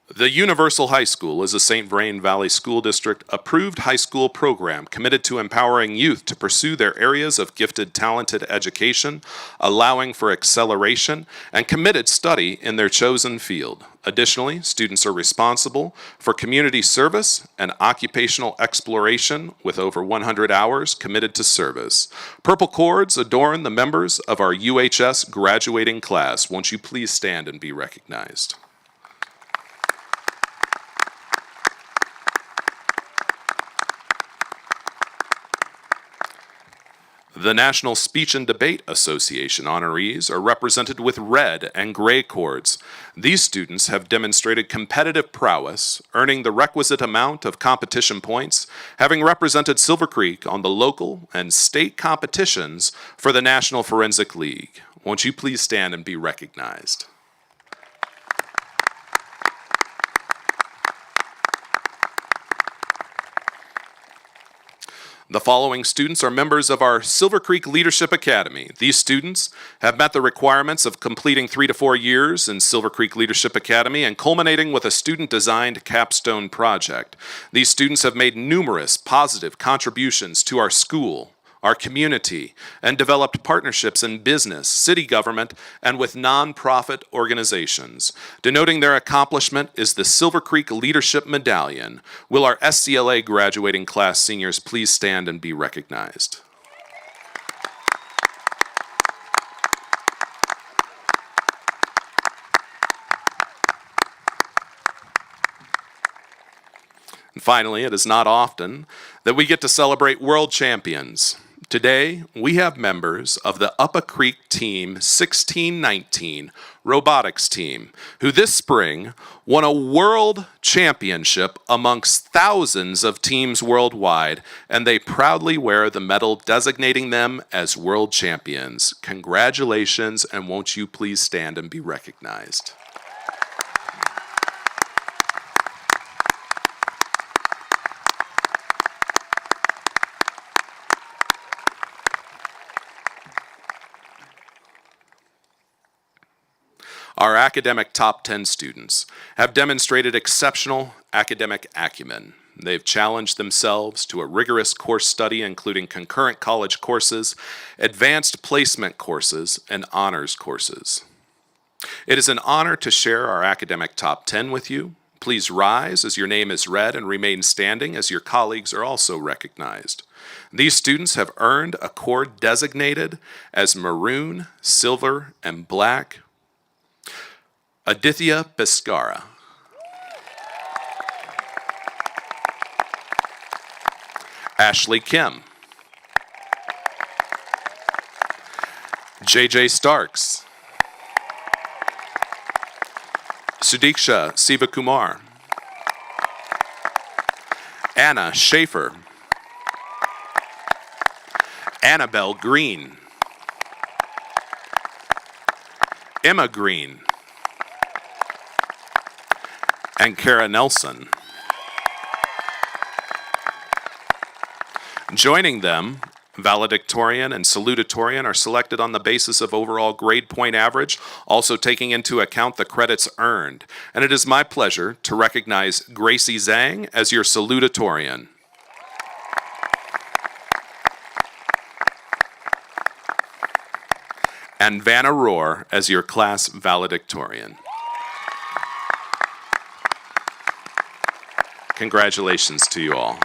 The Universal High School is a St. Vrain Valley School District approved high school program committed to empowering youth to pursue their areas of gifted, talented education, allowing for acceleration and committed study in their chosen field. Additionally, students are responsible for community service and occupational exploration with over 100 hours committed to service. Purple cords adorn the members of our UHS graduating class. Won't you please stand and be recognized? The National Speech and Debate Association honorees are represented with red and gray cords. These students have demonstrated competitive prowess, earning the requisite amount of competition points, having represented Silver Creek on the local and state competitions for the National Forensic League. Won't you please stand and be recognized? The following students are members of our Silver Creek Leadership Academy. These students have met the requirements of completing 3 to 4 years in Silver Creek Leadership Academy and culminating with a student-designed capstone project. These students have made numerous positive contributions to our school, our community, and developed partnerships in business, city government, and with nonprofit organizations. Denoting their accomplishment is the Silver Creek Leadership Medallion. Will our SCLA graduating class seniors please stand and be recognized? And finally, it is not often that we get to celebrate world champions. Today, we have members of the Upper Creek Team 1619 robotics team, who this spring won a world championship amongst thousands of teams worldwide, and they proudly wear the medal designating them as world champions. Congratulations, and won't you please stand and be recognized? Our academic top 10 students have demonstrated exceptional academic acumen. They've challenged themselves to a rigorous course study, including concurrent college courses, advanced placement courses, and honors courses. It is an honor to share our academic top 10 with you. Please rise as your name is read and remain standing as your colleagues are also recognized. These students have earned a corps designated as maroon, silver, and black. Aditya Biskara. Ashley Kim. JJ Starks. Sudiksha Sivakumar. Anna Schaefer. Annabelle Green. Emma Green. And Kara Nelson. Joining them, valedictorian and salutatorian are selected on the basis of overall grade point average, also taking into account the credits earned. And it is my pleasure to recognize Gracie Zhang as your salutatorian. And Vanna Rohr as your class valedictorian. Congratulations to you all.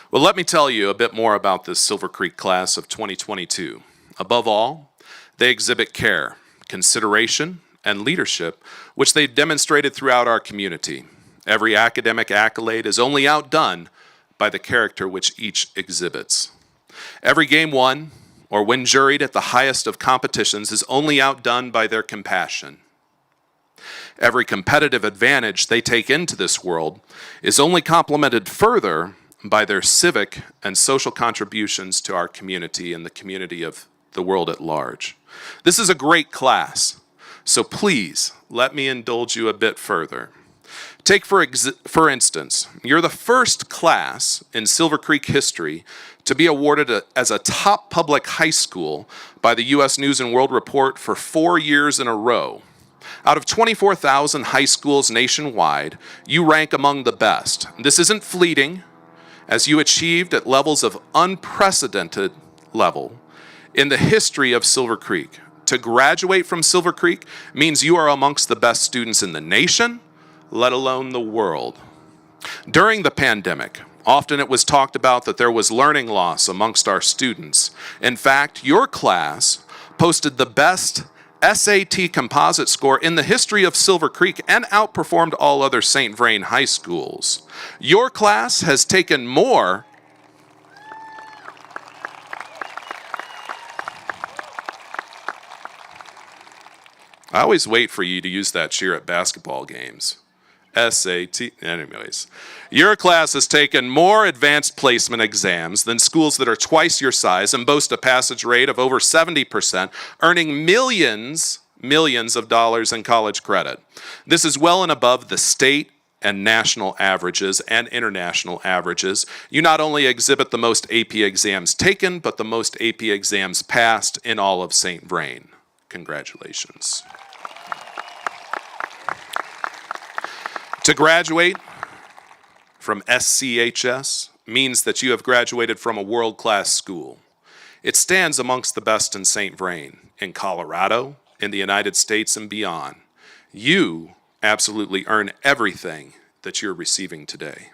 Well, let me tell you a bit more about this Silver Creek class of 2022. Above all, they exhibit care, consideration, and leadership, which they've demonstrated throughout our community. Every academic accolade is only outdone by the character which each exhibits. Every game won or when juried at the highest of competitions is only outdone by their compassion. Every competitive advantage they take into this world is only complemented further by their civic and social contributions to our community and the community of the world at large. This is a great class, so please let me indulge you a bit further. Take for instance, you're the first class in Silver Creek history to be awarded as a top public high school by the U.S. News and World Report for 4 years in a row. Out of 24,000 high schools nationwide, you rank among the best. This isn't fleeting, as you achieved at levels of unprecedented level in the history of Silver Creek. To graduate from Silver Creek means you are amongst the best students in the nation, let alone the world. During the pandemic, often it was talked about that there was learning loss amongst our students. In fact, your class posted the best SAT composite score in the history of Silver Creek and outperformed all other St. Vrain high schools. Your class has taken more I always wait for you to use that cheer at basketball games. SAT, anyways. Your class has taken more advanced placement exams than schools that are twice your size and boast a passage rate of over 70%, earning millions of dollars in college credit. This is well and above the state and national averages and international averages. You not only exhibit the most AP exams taken, but the most AP exams passed in all of St. Vrain. Congratulations. To graduate from SCHS means that you have graduated from a world-class school. It stands amongst the best in St. Vrain, in Colorado, in the United States, and beyond. You absolutely earn everything that you're receiving today.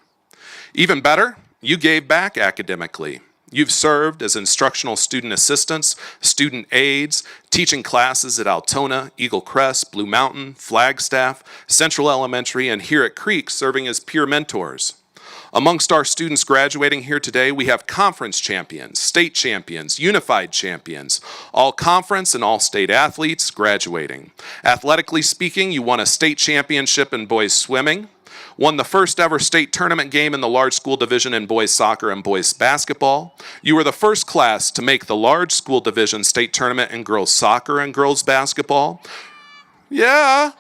Even better, you gave back academically. You've served as instructional student assistants, student aides, teaching classes at Altona, Eagle Crest, Blue Mountain, Flagstaff, Central Elementary, and here at Creek, serving as peer mentors. Amongst our students graduating here today, we have conference champions, state champions, unified champions, all conference and all state athletes graduating. Athletically speaking, you won a state championship in boys swimming, won the first ever state tournament game in the large school division in boys soccer and boys basketball. You were the first class to make the large school division state tournament in girls soccer and girls basketball. Yeah.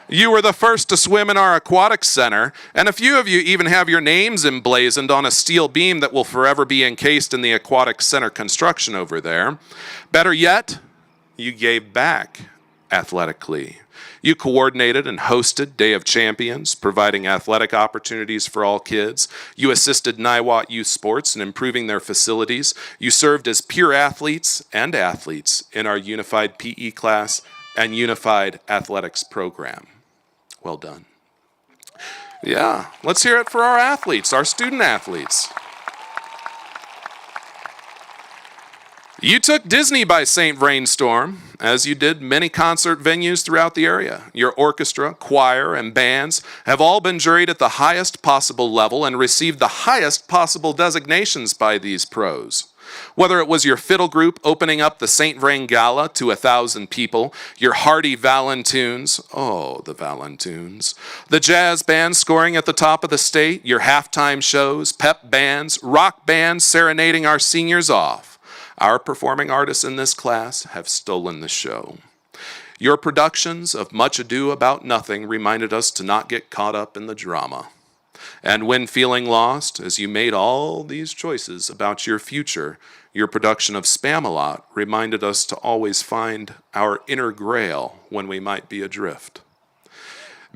You were the first to swim in our aquatics center, and a few of you even have your names emblazoned on a steel beam that will forever be encased in the aquatics center construction over there. Better yet, you gave back athletically. You coordinated and hosted Day of Champions, providing athletic opportunities for all kids. You assisted Niwot Youth Sports in improving their facilities. You served as peer athletes and athletes in our unified PE class and unified athletics program. Well done. Yeah, let's hear it for our athletes, our student athletes. You took Disney by St. Rainstorm, as you did many concert venues throughout the area. Your orchestra, choir, and bands have all been juried at the highest possible level and received the highest possible designations by these pros. Whether it was your fiddle group opening up the St. Vrain Gala to 1,000 people, your hearty Valentunes, oh, the Valentunes, the jazz band scoring at the top of the state, your halftime shows, pep bands, rock bands serenading our seniors off. Our performing artists in this class have stolen the show. Your productions of Much Ado About Nothing reminded us to not get caught up in the drama. And when feeling lost, as you made all these choices about your future, your production of Spamalot reminded us to always find our inner grail when we might be adrift.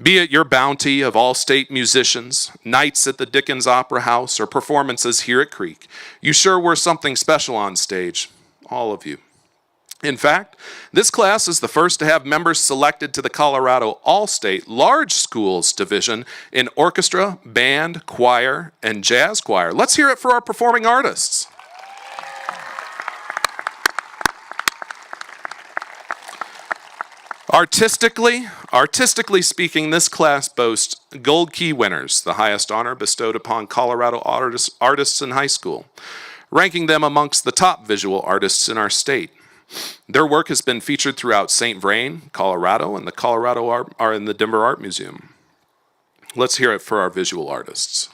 Be it your bounty of all-state musicians, nights at the Dickens Opera House, or performances here at Creek, you sure were something special on stage, all of you. In fact, this class is the first to have members selected to the Colorado All-State Large Schools Division in orchestra, band, choir, and jazz choir. Let's hear it for our performing artists. Artistically speaking, this class boasts Gold Key winners, the highest honor bestowed upon Colorado artists in high school, ranking them amongst the top visual artists in our state. Their work has been featured throughout St. Vrain, Colorado, and the Denver Art Museum. Let's hear it for our visual artists.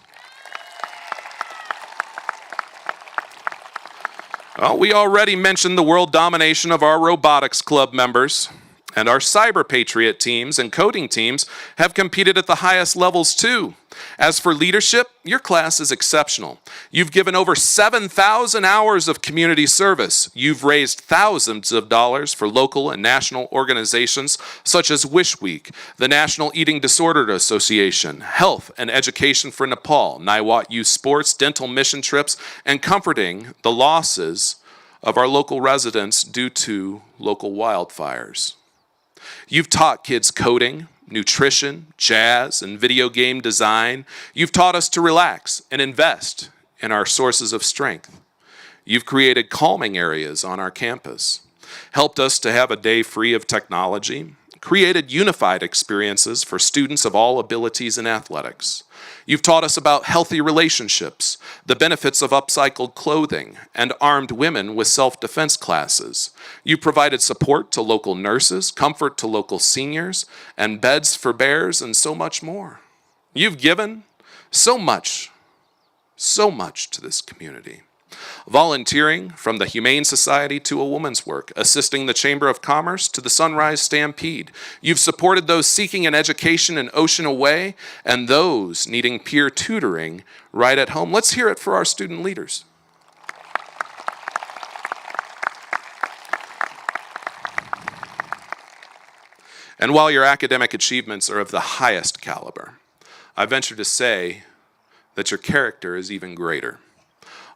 Well, we already mentioned the world domination of our robotics club members. And our Cyber Patriot teams and coding teams have competed at the highest levels too. As for leadership, your class is exceptional. You've given over 7,000 hours of community service. You've raised thousands of dollars for local and national organizations such as Wish Week, the National Eating Disorder Association, Health and Education for Nepal, Niwot Youth Sports, dental mission trips, and comforting the losses of our local residents due to local wildfires. You've taught kids coding, nutrition, jazz, and video game design. You've taught us to relax and invest in our sources of strength. You've created calming areas on our campus, helped us to have a day free of technology, created unified experiences for students of all abilities in athletics. You've taught us about healthy relationships, the benefits of upcycled clothing, and armed women with self-defense classes. You provided support to local nurses, comfort to local seniors, and beds for bears, and so much more. You've given so much to this community. Volunteering from the Humane Society to a woman's work, assisting the Chamber of Commerce to the Sunrise Stampede. You've supported those seeking an education in Ocean Away and those needing peer tutoring right at home. Let's hear it for our student leaders. And while your academic achievements are of the highest caliber, I venture to say that your character is even greater.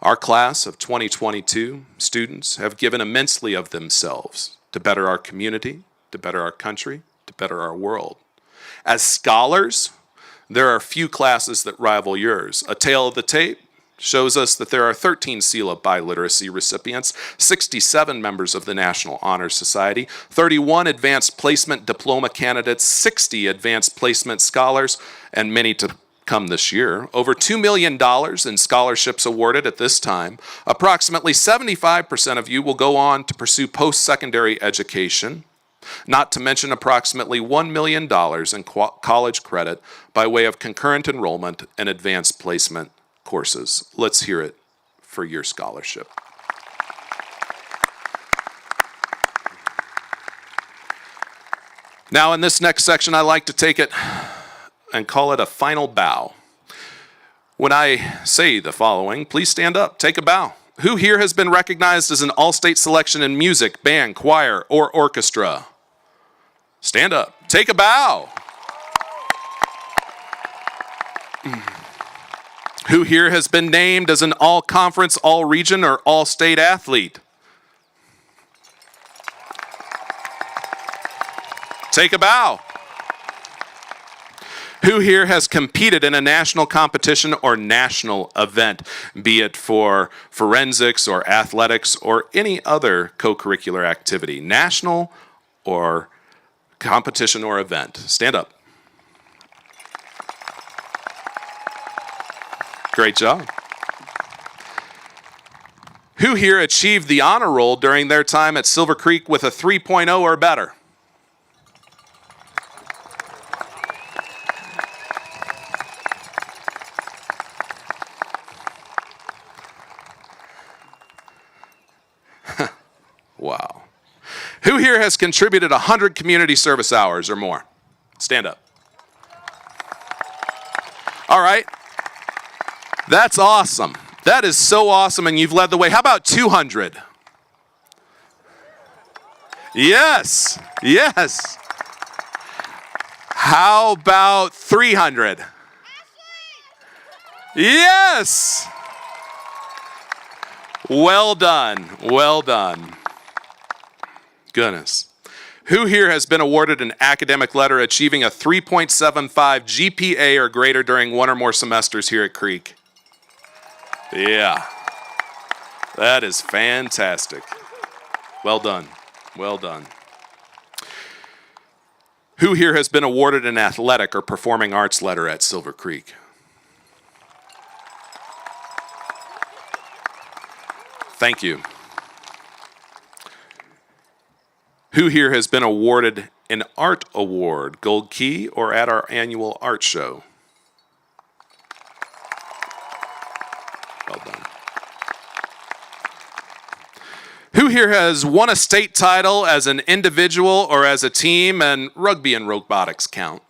Our class of 2022 students have given immensely of themselves to better our community, to better our country, to better our world. As scholars, there are few classes that rival yours. A tale of the tape shows us that there are 13 Seal of Biliteracy recipients, 67 members of the National Honor Society, 31 advanced placement diploma candidates, 60 advanced placement scholars, and many to come this year. Over $2 million in scholarships awarded at this time. Approximately 75% of you will go on to pursue post-secondary education, not to mention approximately $1 million in college credit by way of concurrent enrollment and advanced placement courses. Let's hear it for your scholarship. Now, in this next section, I like to take it and call it a final bow. When I say the following, please stand up, take a bow. Who here has been recognized as an all-state selection in music, band, choir, or orchestra? Stand up, take a bow. Who here has been named as an all-conference, all-region, or all-state athlete? Take a bow. Who here has competed in a national competition or national event, be it for forensics or athletics or any other co-curricular activity, national or competition or event? Stand up. Great job. Who here achieved the honor roll during their time at Silver Creek with a 3.0 or better? Wow. Who here has contributed 100 community service hours or more? Stand up. All right. That's awesome. That is so awesome, and you've led the way. How about 200? Yes. Yes. How about 300? Yes. Well done. Well done. Goodness. Who here has been awarded an academic letter achieving a 3.75 GPA or greater during one or more semesters here at Creek? Yeah. That is fantastic. Well done. Well done. Who here has been awarded an athletic or performing arts letter at Silver Creek? Thank you. Who here has been awarded an art award, Gold Key, or at our annual art show? Well done. Who here has won a state title as an individual or as a team, and rugby and robotics count?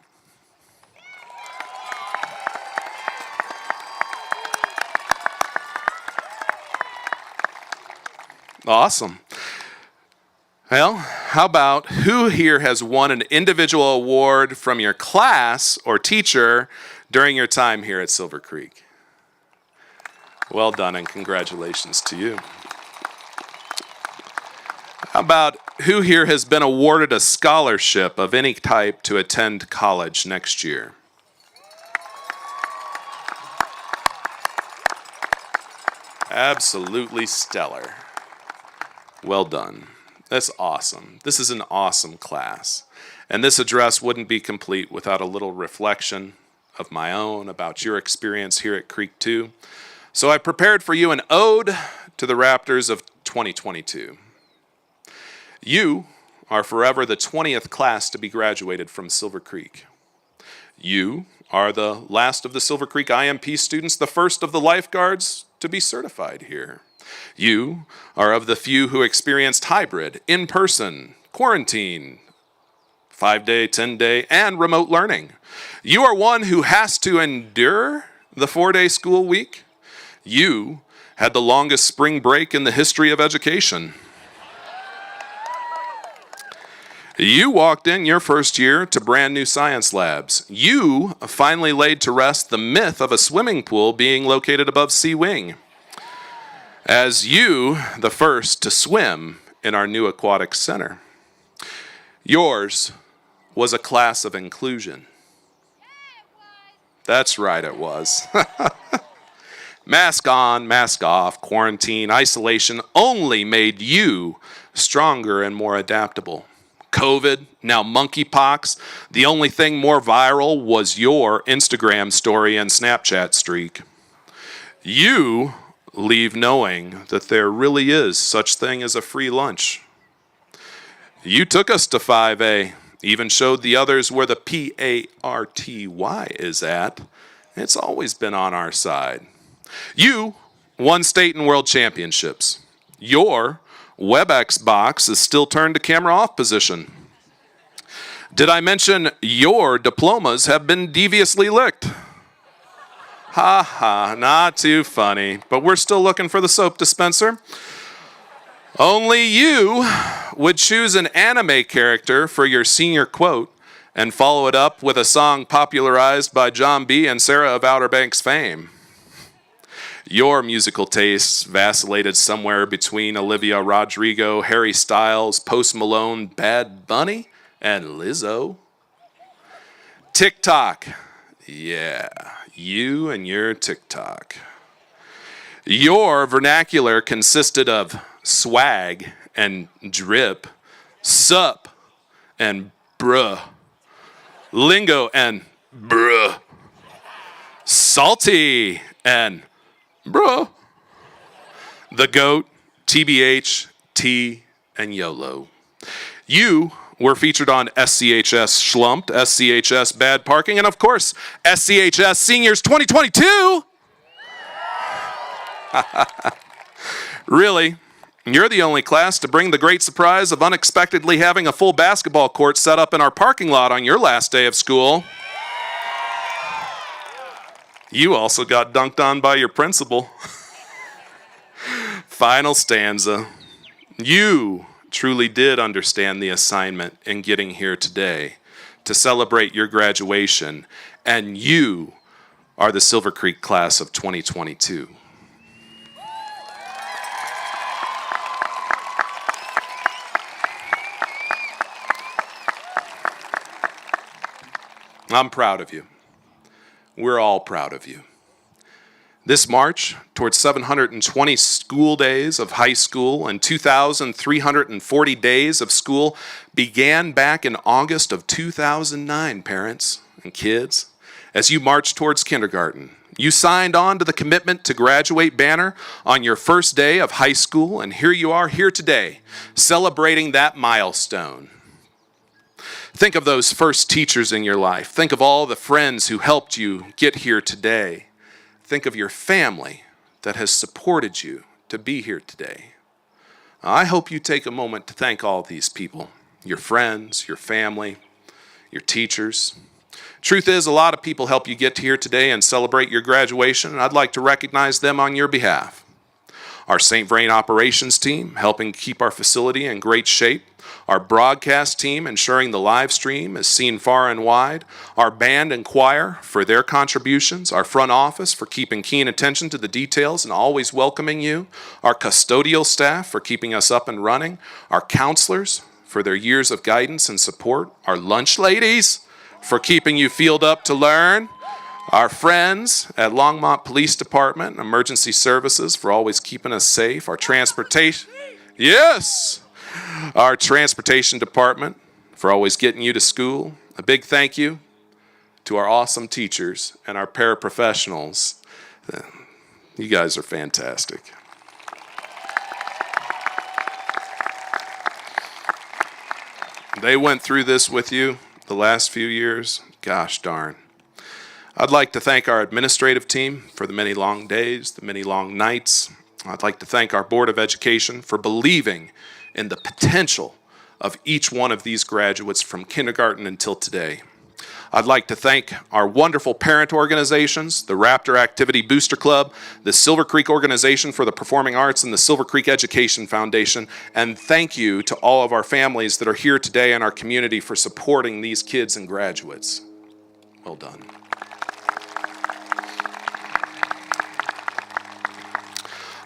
Awesome. Well, how about who here has won an individual award from your class or teacher during your time here at Silver Creek? Well done, and congratulations to you. How about who here has been awarded a scholarship of any type to attend college next year? Absolutely stellar. Well done. That's awesome. This is an awesome class. And this address wouldn't be complete without a little reflection of my own about your experience here at Creek 2. So I prepared for you an ode to the Raptors of 2022. You are forever the 20th class to be graduated from Silver Creek. You are the last of the Silver Creek IMP students, the first of the lifeguards to be certified here. You are of the few who experienced hybrid, in-person, quarantine, 5-day, 10-day, and remote learning. You are one who has to endure the 4-day school week. You had the longest spring break in the history of education. You walked in your first year to brand new science labs. You finally laid to rest the myth of a swimming pool being located above Sea Wing, as you the first to swim in our new aquatic center. Yours was a class of inclusion. That's right, it was. Mask on, mask off, quarantine, isolation only made you stronger and more adaptable. COVID, now monkeypox, the only thing more viral was your Instagram story and Snapchat streak. You leave knowing that there really is such thing as a free lunch. You took us to 5A, even showed the others where the PARTY is at. It's always been on our side. You won state and world championships. Your WebEx box is still turned to camera off position. Did I mention your diplomas have been deviously licked? Ha ha, not too funny, but we're still looking for the soap dispenser. Only you would choose an anime character for your senior quote and follow it up with a song popularized by John B. and Sarah of Outer Banks fame. Your musical tastes vacillated somewhere between Olivia Rodrigo, Harry Styles, Post Malone, Bad Bunny, and Lizzo. TikTok. Yeah, you and your TikTok. Your vernacular consisted of swag and drip, sup and bruh, lingo and bruh, salty and bruh, the goat, TBH, T, and YOLO. You were featured on SCHS Schlumped, SCHS Bad Parking, and of course, SCHS Seniors 2022. Really, you're the only class to bring the great surprise of unexpectedly having a full basketball court set up in our parking lot on your last day of school. You also got dunked on by your principal. Final stanza. You truly did understand the assignment in getting here today to celebrate your graduation, and you are the Silver Creek class of 2022. I'm proud of you. We're all proud of you. This march towards 720 school days of high school and 2,340 days of school began back in August of 2009, parents and kids. As you marched towards kindergarten, you signed on to the Commitment to Graduate banner on your first day of high school, and here you are here today, celebrating that milestone. Think of those first teachers in your life. Think of all the friends who helped you get here today. Think of your family that has supported you to be here today. I hope you take a moment to thank all these people, your friends, your family, your teachers. Truth is, a lot of people help you get here today and celebrate your graduation, and I'd like to recognize them on your behalf. Our St. Vrain operations team, helping keep our facility in great shape. Our broadcast team, ensuring the live stream is seen far and wide. Our band and choir for their contributions. Our front office for keeping keen attention to the details and always welcoming you. Our custodial staff for keeping us up and running. Our counselors for their years of guidance and support. Our lunch ladies for keeping you fueled up to learn. Our friends at Longmont Police Department, Emergency Services for always keeping us safe. Our transportation, yes! Our transportation department for always getting you to school. A big thank you to our awesome teachers and our paraprofessionals. You guys are fantastic. They went through this with you the last few years. Gosh darn. I'd like to thank our administrative team for the many long days, the many long nights. I'd like to thank our Board of Education for believing in the potential of each one of these graduates from kindergarten until today. I'd like to thank our wonderful parent organizations, the Raptor Activity Booster Club, the Silver Creek Organization for the Performing Arts, and the Silver Creek Education Foundation. And thank you to all of our families that are here today in our community for supporting these kids and graduates. Well done.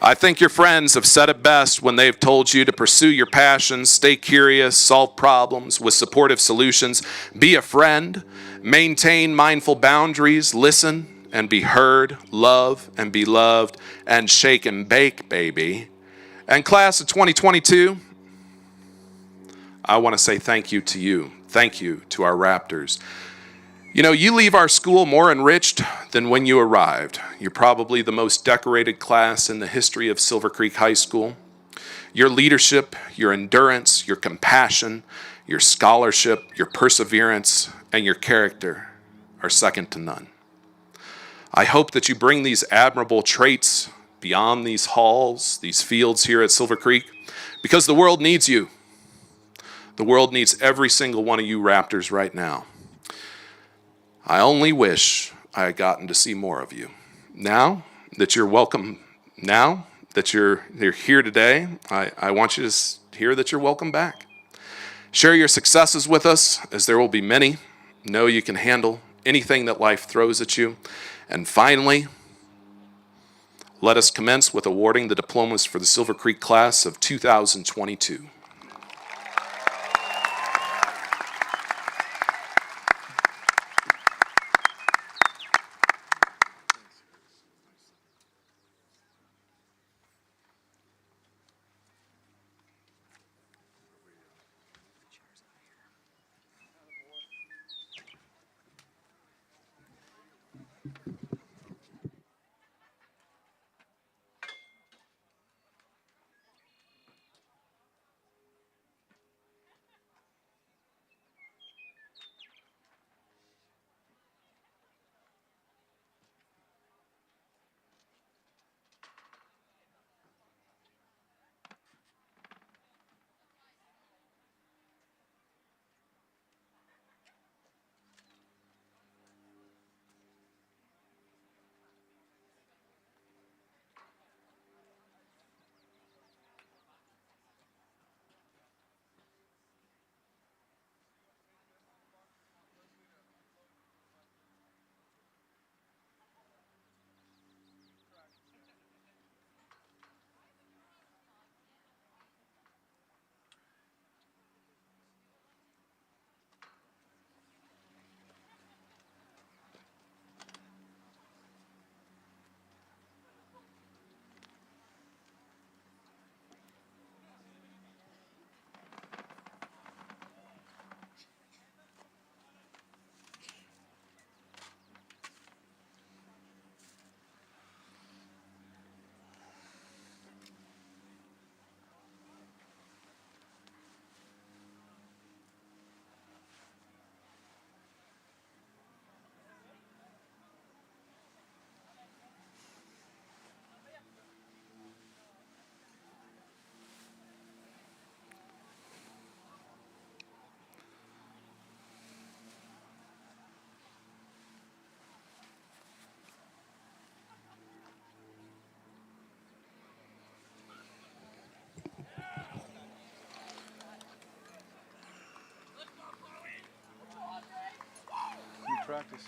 I think your friends have said it best when they've told you to pursue your passions, stay curious, solve problems with supportive solutions, be a friend, maintain mindful boundaries, listen and be heard, love and be loved, and shake and bake, baby. And class of 2022, I want to say thank you to you. Thank you to our Raptors. You know, you leave our school more enriched than when you arrived. You're probably the most decorated class in the history of Silver Creek High School. Your leadership, your endurance, your compassion, your scholarship, your perseverance, and your character are second to none. I hope that you bring these admirable traits beyond these halls, these fields here at Silver Creek, because the world needs you. The world needs every single one of you Raptors right now. I only wish I had gotten to see more of you. Now that you're welcome, now that you're here today, I want you to hear that you're welcome back. Share your successes with us, as there will be many. Know you can handle anything that life throws at you. And finally, let us commence with awarding the diplomas for the Silver Creek class of 2022. Practice.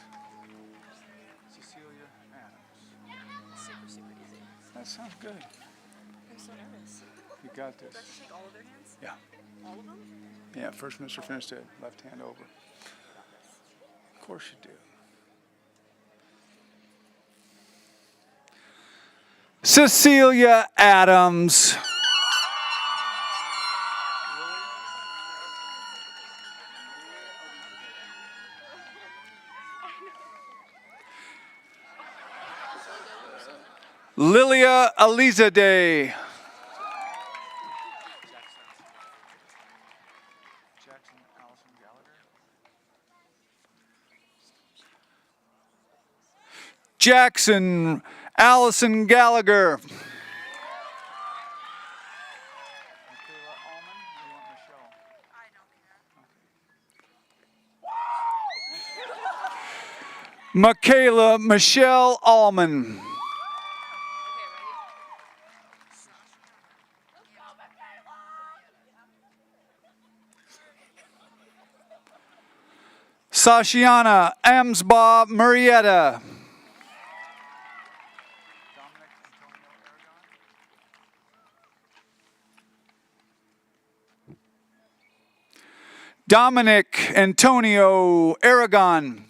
Cecilia Adams. Super, super easy. That sounds good. I'm so nervous. You got this. Do I have to shake all of their hands? Yeah. All of them? Yeah, first Mr. Finstead, left hand over. Of course you do. Cecilia Adams. Lilia Alizadeh. Jackson Allison Gallagher. Michaela Michelle Allman. Sashiana Amsbaugh Murrieta. Dominic Antonio Aragon.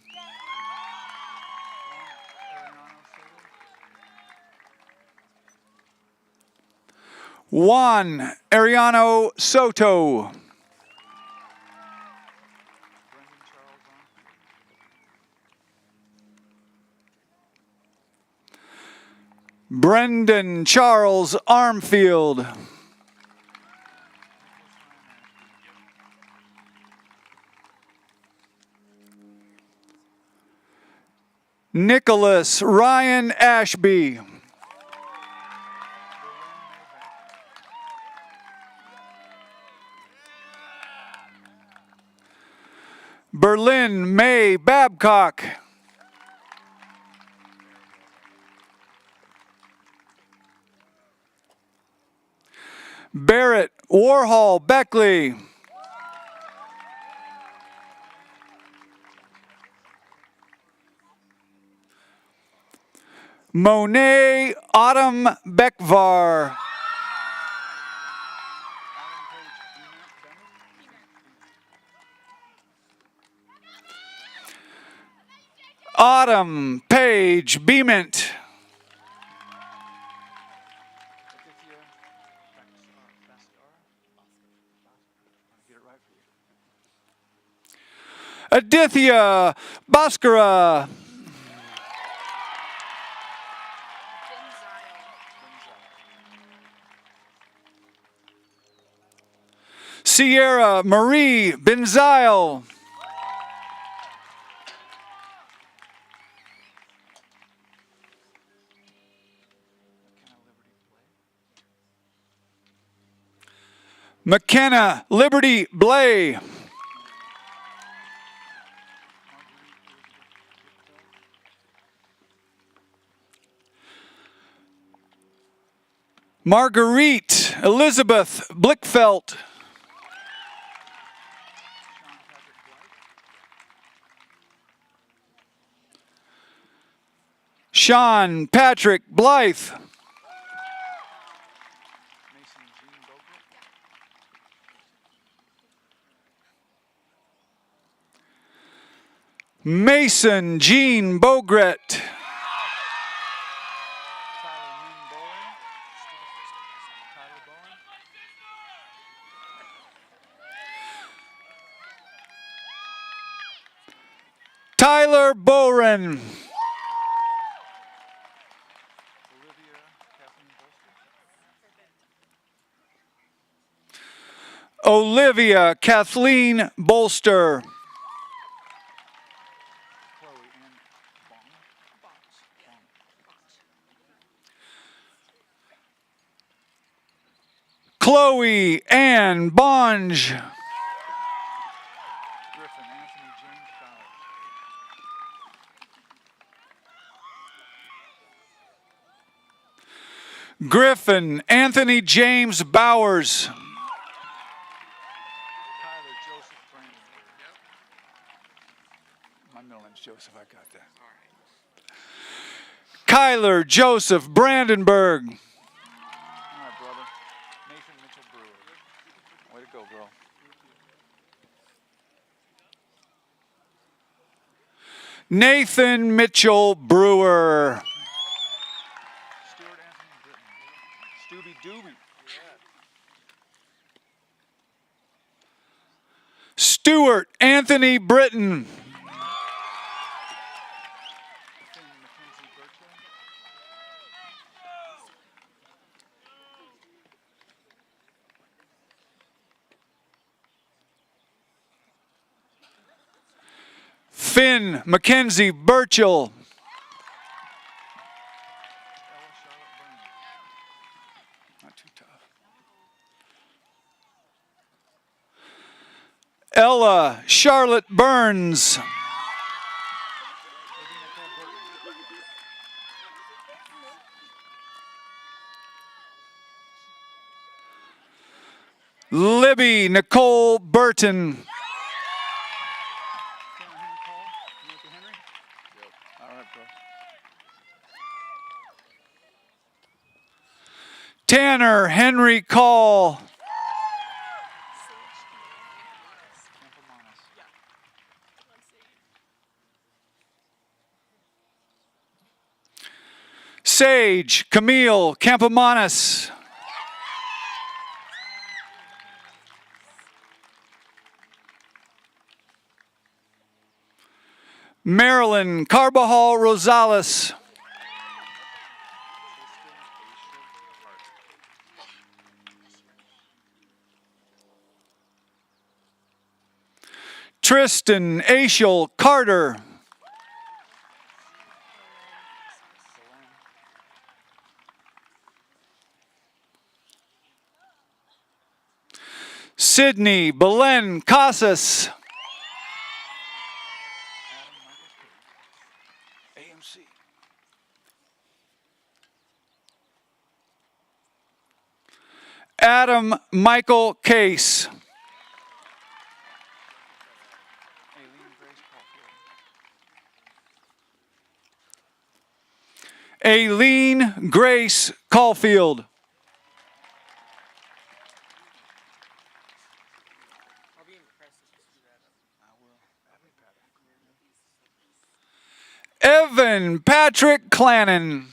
Juan Ariano Soto. Brendan Charles Armfield. Nicholas Ryan Ashby. Berlin May Babcock. Barrett Warhol Beckley. Monet Autumn Beckvar. Autumn Page Beement. Adithya Bhaskara. Sierra Marie Benzile. McKenna Liberty Blay. Marguerite Elizabeth Blickfelt. Sean Patrick Blythe. Mason Jean Bogret. Tyler Boren. Olivia Kathleen Bolster. Chloe Ann Bonge. Griffin Anthony James Bowers. My middle name's Joseph, I got that. Kyler Joseph Brandenburg. All right, brother. Nathan Mitchell Brewer. Way to go, girl. Nathan Mitchell Brewer. Stuart Anthony Britton. Stooby Dooby. Stuart Anthony Britton. Finn Mackenzie Burchell. Not too tough. Ella Charlotte Burns. Libby Nicole Burton. Tanner Henry Call. Sage Camille Campomanes. Marilyn Carbajal Rosales. Tristan Ashel Carter. Sydney Belen Casas. Adam Michael Case. Aileen Grace Caulfield. Evan Patrick Clannon.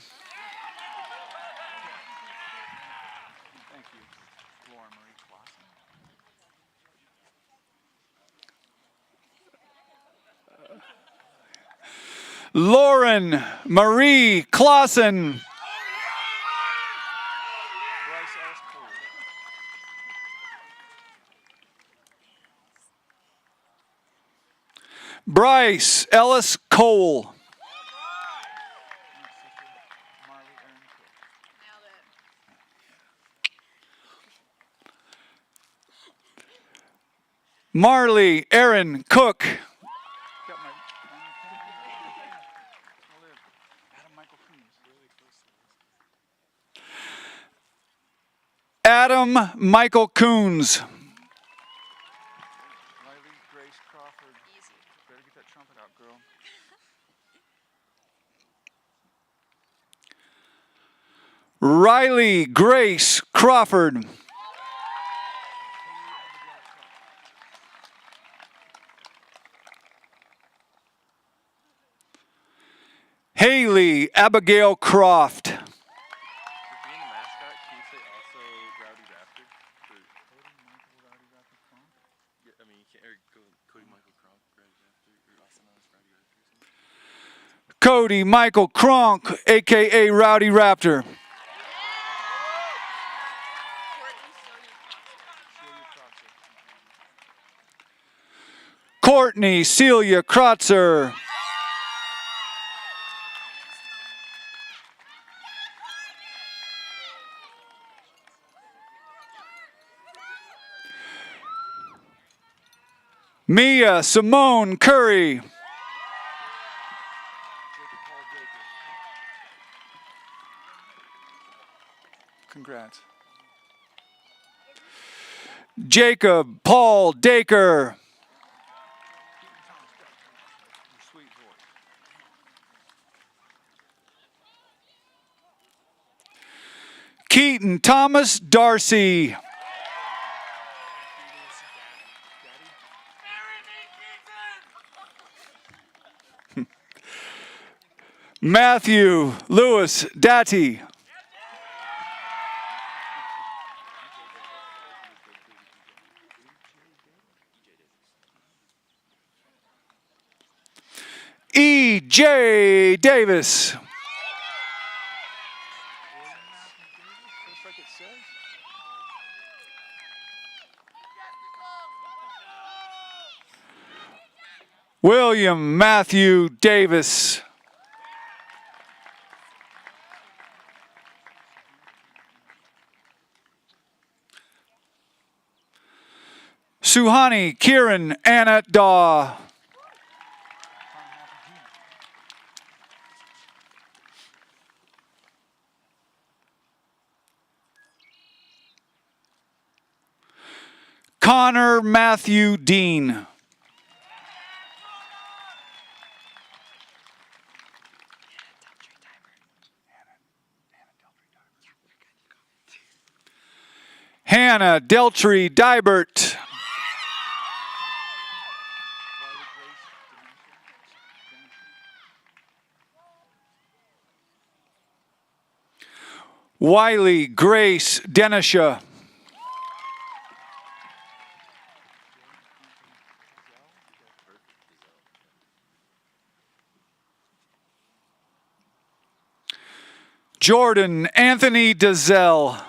Lauren Marie Clausen. Bryce Ellis Cole. Marley Aaron Cook. Adam Michael Coons. Riley Grace Crawford. Haley Abigail Croft. Cody Michael Kronk, aka Rowdy Raptor. Courtney Celia Krotzer. Mia Simone Curry. Congrats. Jacob Paul Dacre. Keaton Thomas Darcy. Matthew Lewis Datty. E.J. Davis. William Matthew Davis. Suhani Kieran Anna Daw. Connor Matthew Dean. Hannah Deltree Dybert. Wiley Grace Denisha. Jordan Anthony Dazell.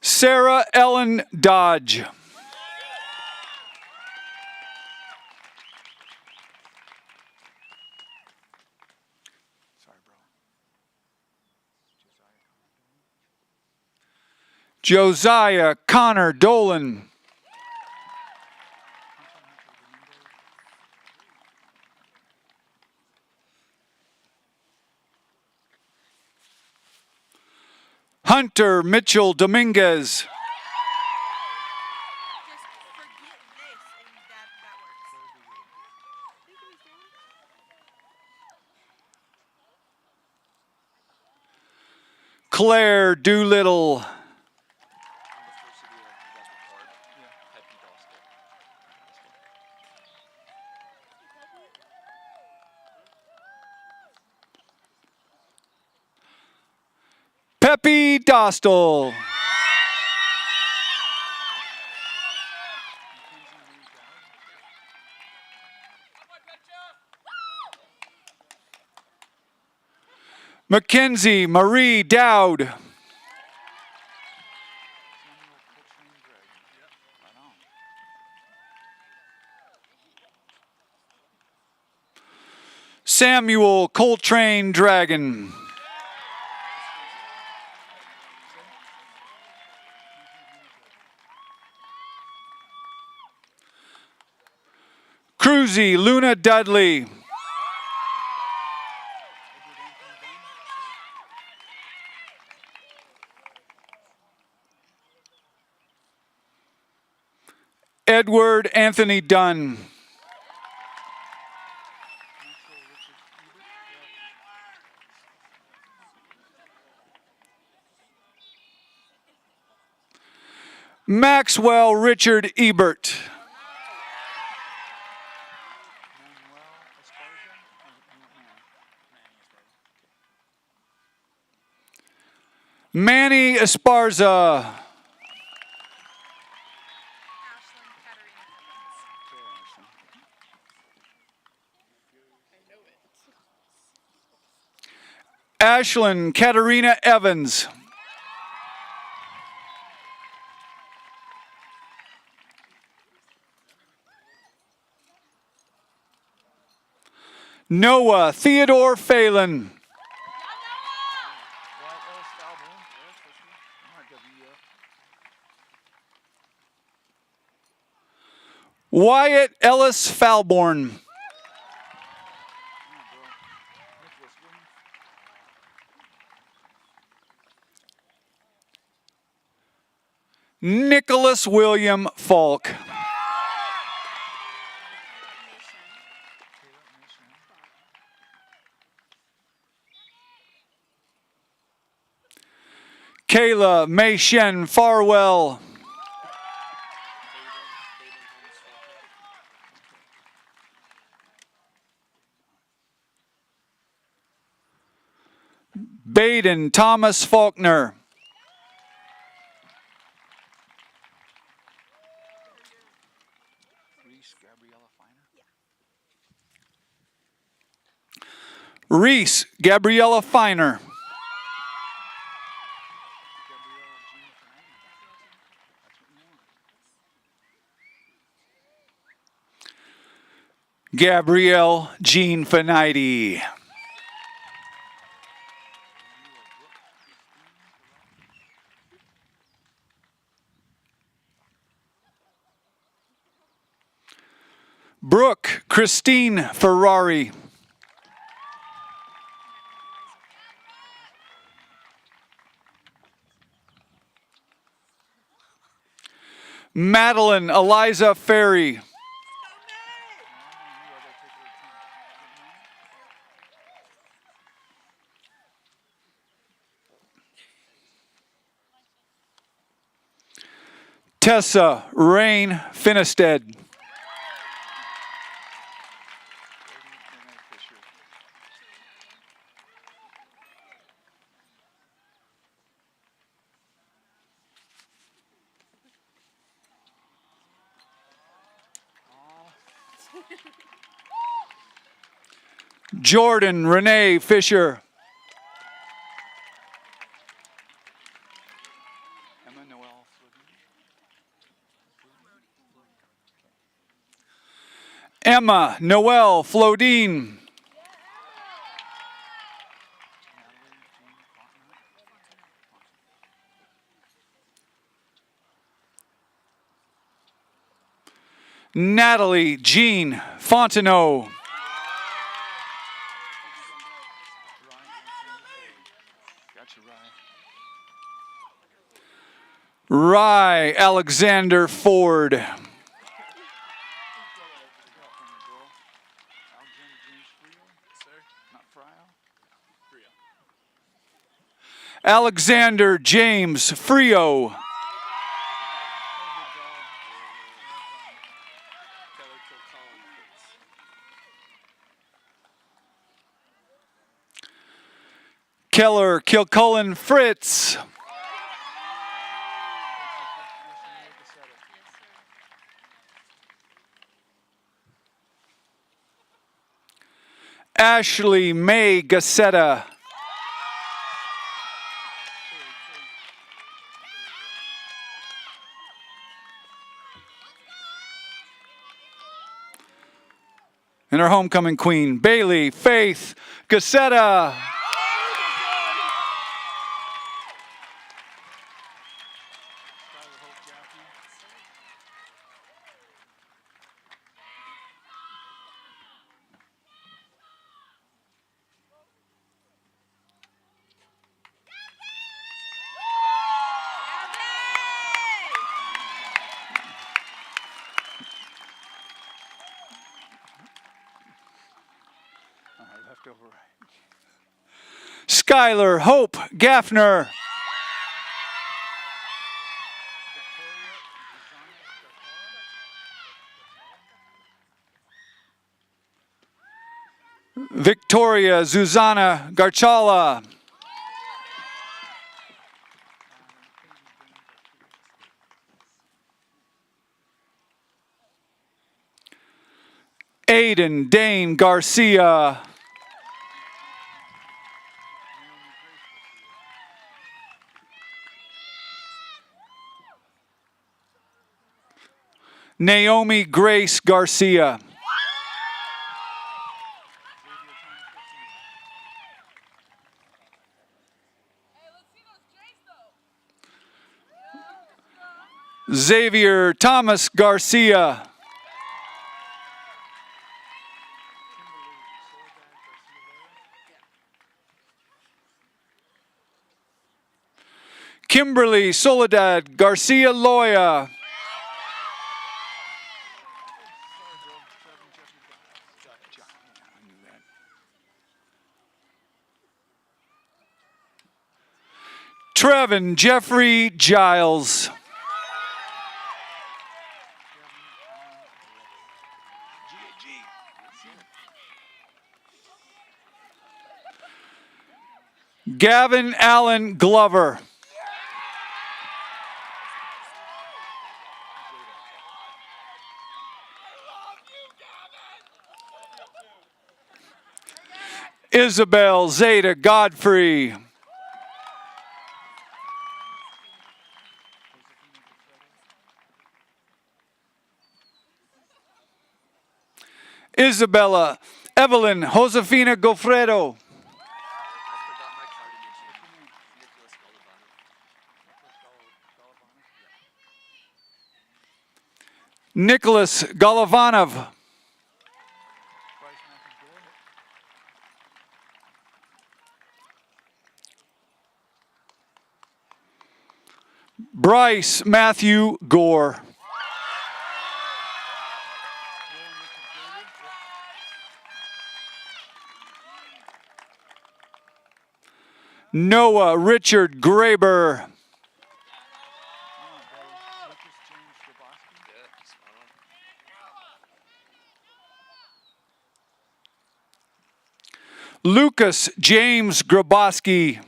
Sarah Ellen Dodge. Josiah Connor Dolan. Hunter Mitchell Dominguez. Claire Doolittle. Peppy Dostal. Mackenzie Marie Dowd. Samuel Coltrane Dragon. Cruzy Luna Dudley. Edward Anthony Dunn. Maxwell Richard Ebert. Manny Esparza. Ashlyn Katarina Evans. Noah Theodore Phelan. Wyatt Ellis Falborn. Nicholas William Falk. Kayla May Shen Farwell. Baden Thomas Faulkner. Reese Gabriella Feiner. Gabrielle Jean Finiti. Brooke Christine Ferrari. Madeline Eliza Ferry. Tessa Rain Finisted. Jordan Renee Fisher. Emma Noel Flodine. Natalie Jean Fontenot. Rye Alexander Ford. Alexander James Frio. Keller Kilcullen Fritz. Ashley May Gassetta. And our homecoming queen, Bailey Faith Gassetta. Skylar Hope Gaffner. Victoria Zuzana Garchala. Aiden Dane Garcia. Naomi Grace Garcia. Xavier Thomas Garcia. Kimberly Soledad Garcia Loya. Trevin Jeffrey Giles. Gavin Allen Glover. Isabel Zeta Godfrey. Isabella Evelyn Josefina Gofredo. Nicholas Golovanov. Bryce Matthew Gore. Noah Richard Graber. Lucas James Graboski.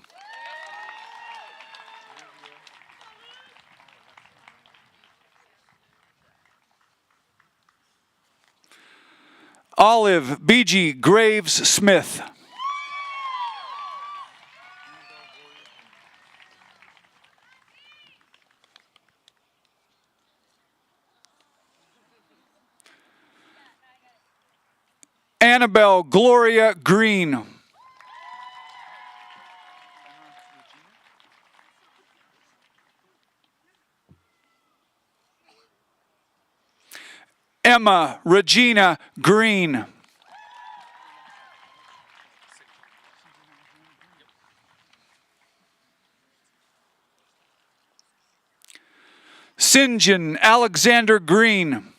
Olive B.G. Graves Smith. Annabelle Gloria Green. Emma Regina Green. St. John Alexander Green.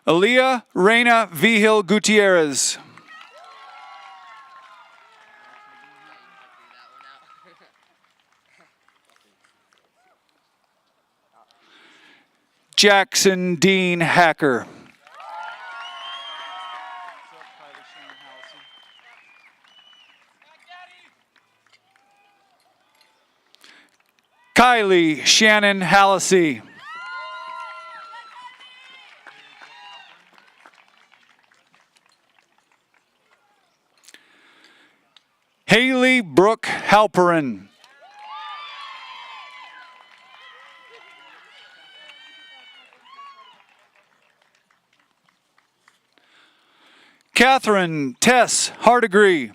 Aaliyah Reina Vigil Gutierrez. Jackson Dean Hacker. Kylie Shannon Hallisey. Haley Brooke Halperin. Catherine Tess Hardegree.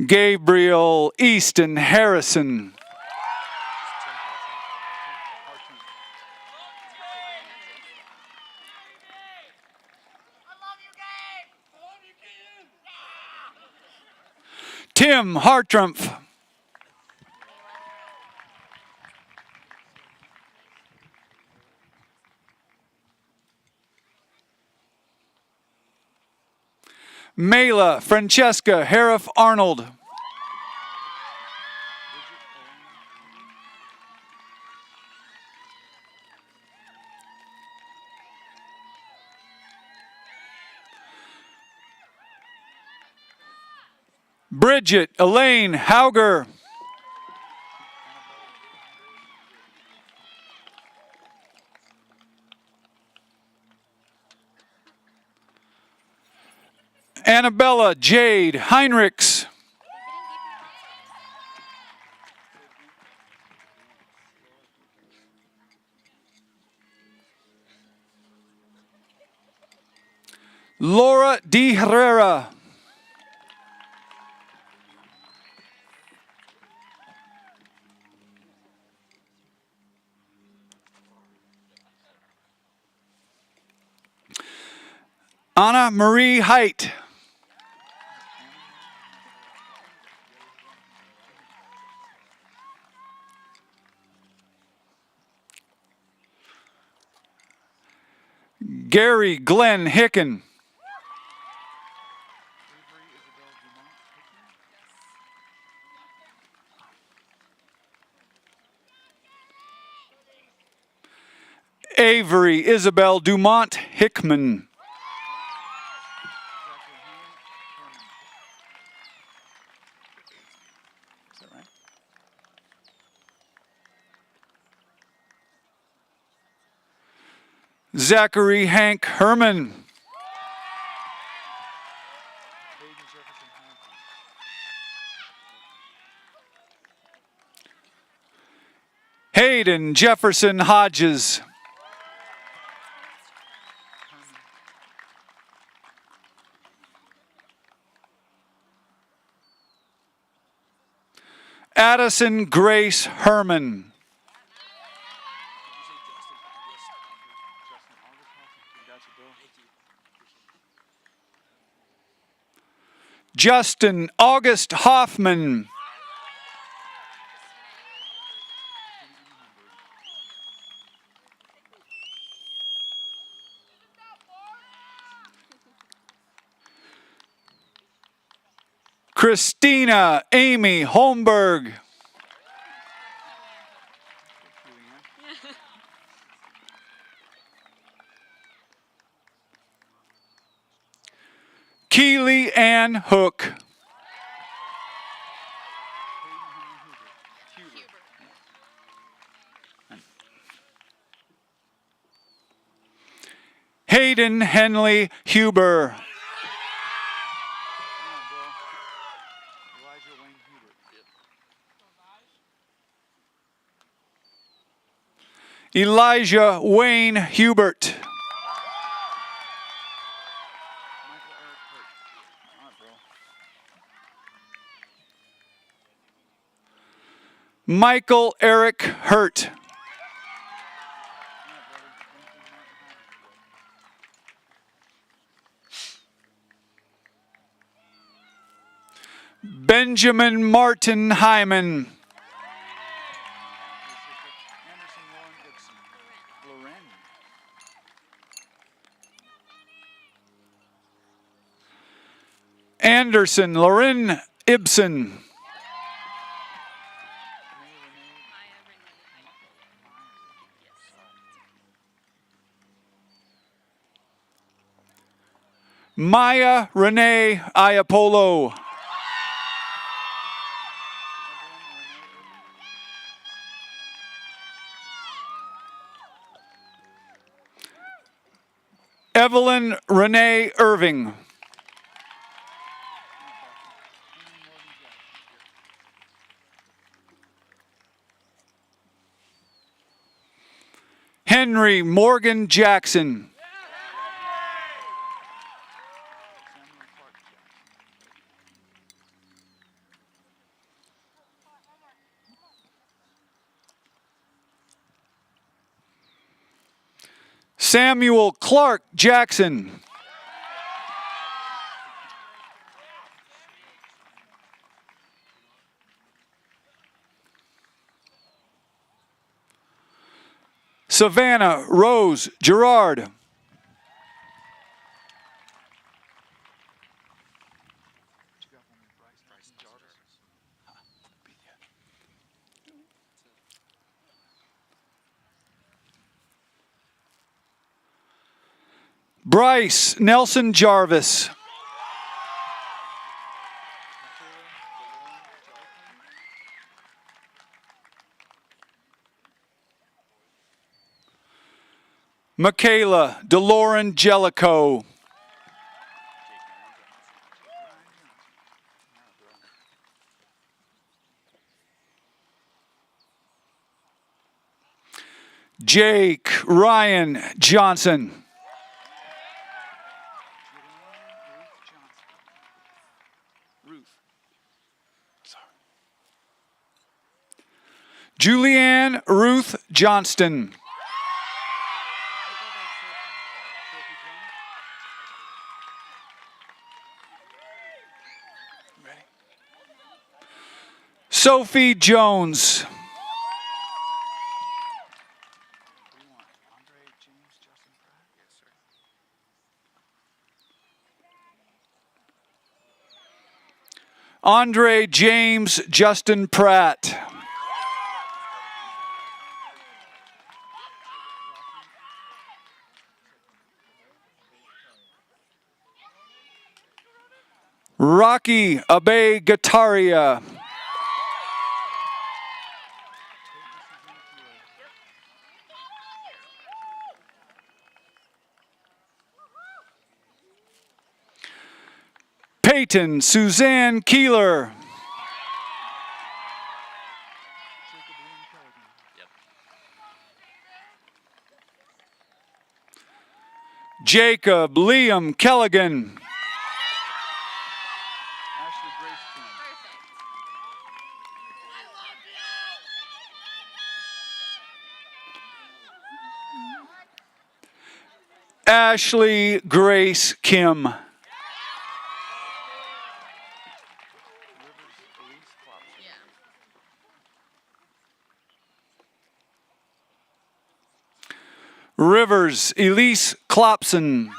Gabriel Easton Harrison. Tim Hartrumpf. Mela Francesca Hariff Arnold. Bridget Elaine Hauger. Annabella Jade Heinrichs. Laura D. Herrera. Anna Marie Height. Gary Glenn Hicken. Avery Isabel Dumont Hickman. Zachary Hank Herman. Hayden Jefferson Hodges. Addison Grace Herman. Justin August Hoffman. Christina Amy Holmberg. Keely Ann Hook. Hayden Henley Huber. Elijah Wayne Hubert. Michael Eric Hurt. Benjamin Martin Hyman. Anderson Loren Ibsen. Maya Renee Iapolo. Evelyn Renee Irving. Henry Morgan Jackson. Samuel Clark Jackson. Savannah Rose Gerard. Bryce Nelson Jarvis. Michaela DeLauren Jellicoe. Jake Ryan Johnson. Julianne Ruth Johnston. Sophie Jones. Andre James Justin Pratt. Rocky Abe Gataria. Peyton Suzanne Keeler. Jacob Liam Kelligan. Ashley Grace Kim. Rivers Elise Klopson.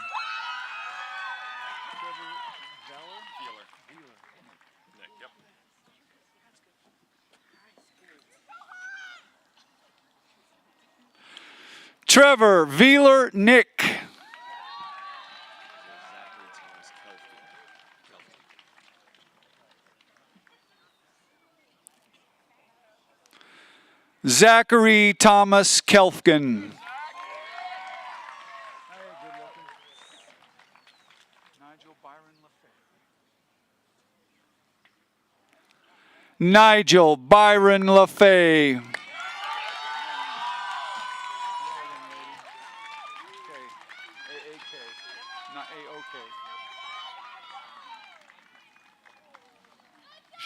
Trevor Veeler Nick. Zachary Thomas Kelfkin. Nigel Byron LaFay. Is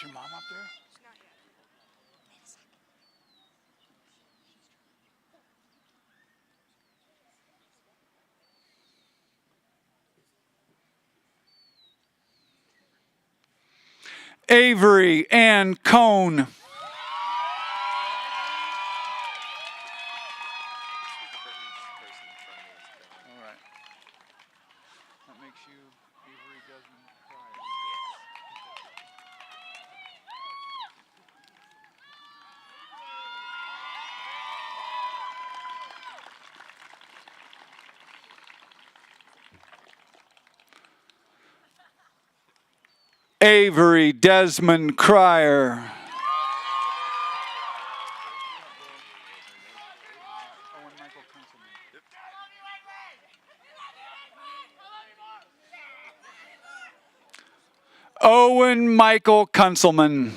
your mom up there? Avery Ann Cohn. All right. That makes you Avery Desmond Pryor. Avery Desmond Cryer. Owen Michael Kunselman.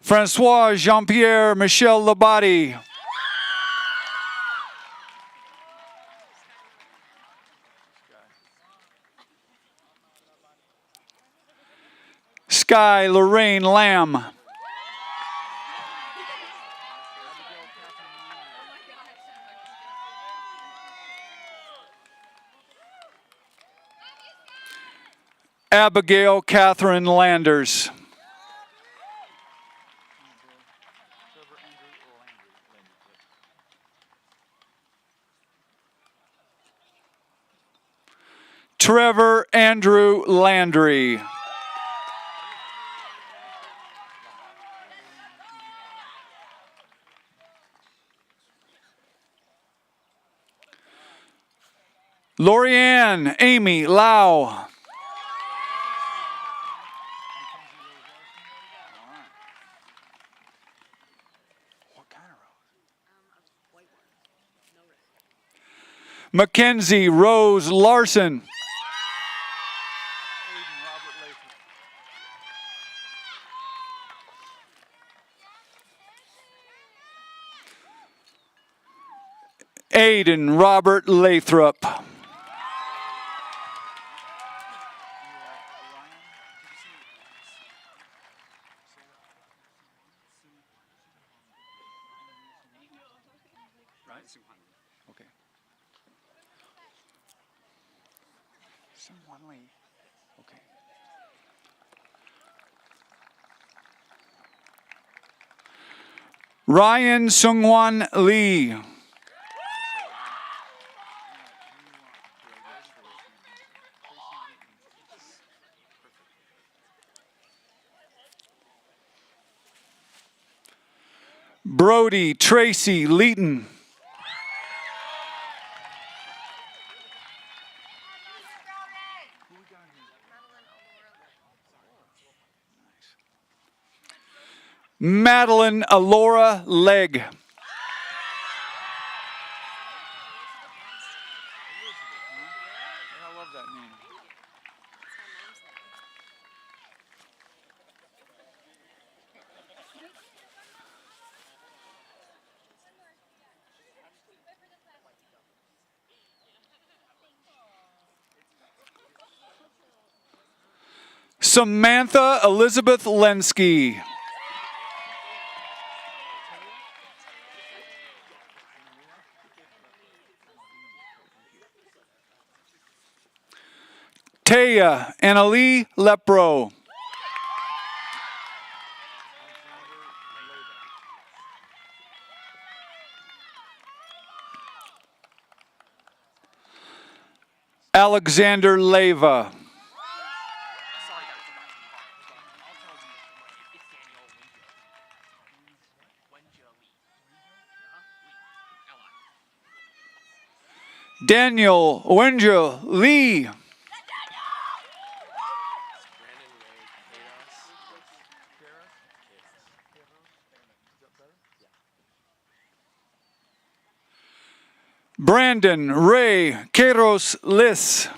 Francois Jean-Pierre Michel Labate. Sky Lorraine Lamb. Abigail Catherine Landers. Trevor Andrew Landry. Lorianne Amy Lau. Mackenzie Rose Larson. Aiden Robert Lathrop. Okay. Okay. Ryan Sungwon Lee. Brody Tracy Leeton. Madeline Alora Legg. I love that name. Samantha Elizabeth Lenski. Taya Annalie Lepro. Alexander Leva. Daniel Wenja Lee. Brandon Ray Queiroz Liss.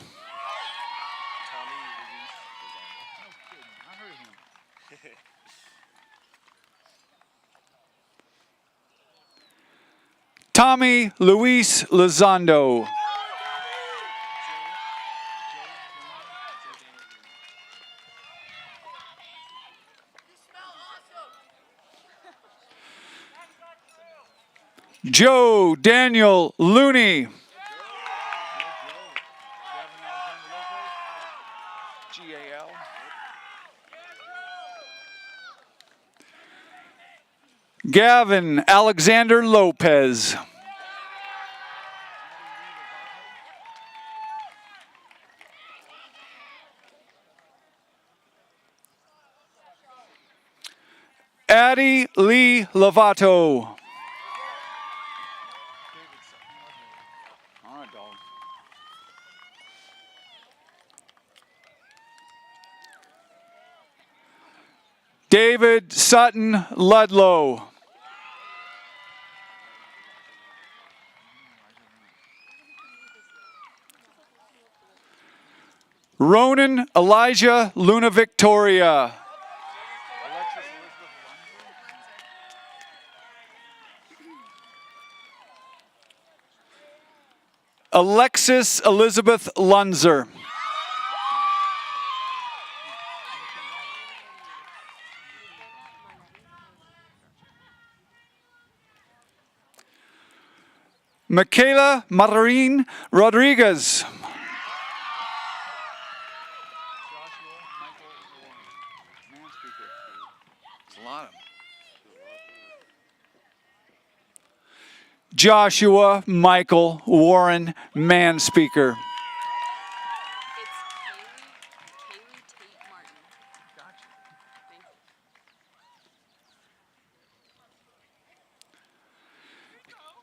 Tommy Luis Lizondo. Joe Daniel Looney. GAL. Gavin Alexander Lopez. Addie Lee Lovato. All right, dog. David Sutton Ludlow. Ronan Elijah Luna Victoria. Alexis Elizabeth Lunzer. Michaela Marin Rodriguez. Joshua Michael Warren, man speaker.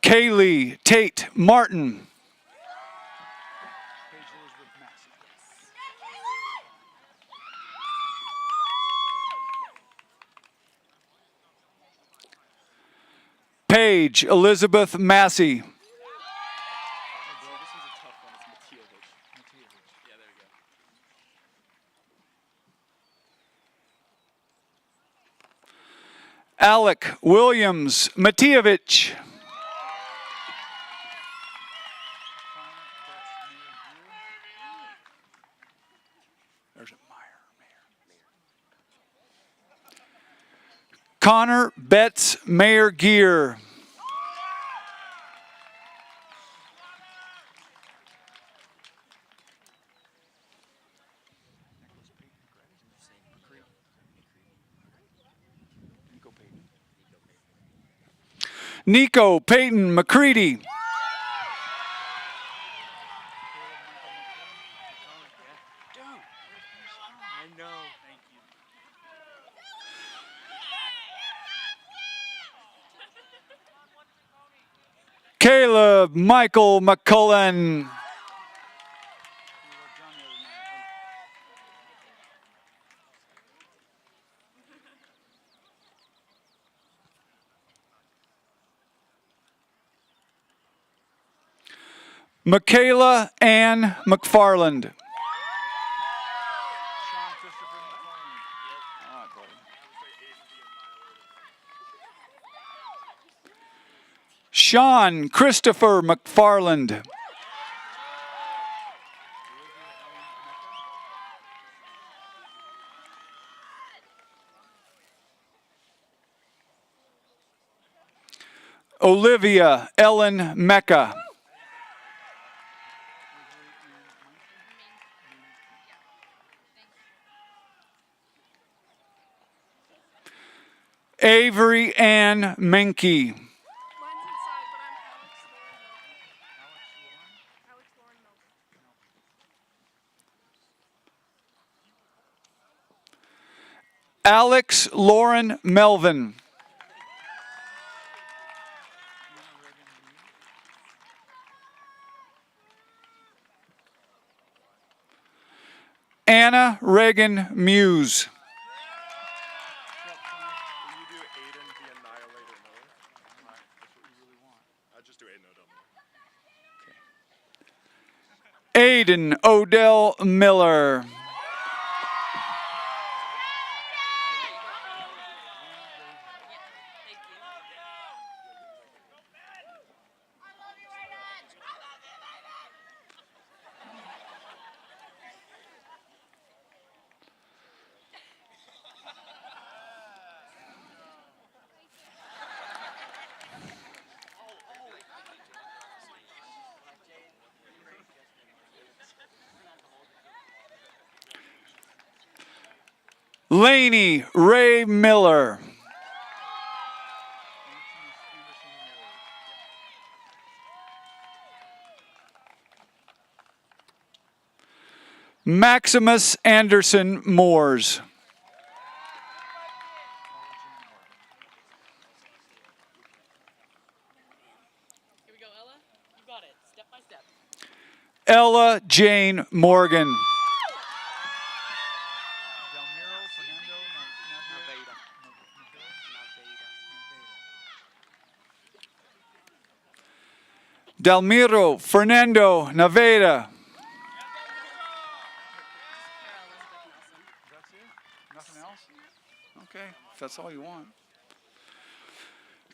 Kaylee Tate Martin. Paige Elizabeth Massey. Alec Williams Matievich. Connor Betts Mayer Gear. Nico Peyton McCready. Caleb Michael McCullen. Michaela Ann McFarland. Sean Christopher McFarland. Olivia Ellen Mecca. Avery Ann Menke. Alex Lauren Melvin. Anna Reagan Muse. Aiden Odell Miller. Laney Ray Miller. Maximus Anderson Moores. Here we go, Ella. You got it. Step by step. Ella Jane Morgan. Dalmiro Fernando Naveda. Nothing else? Okay, if that's all you want.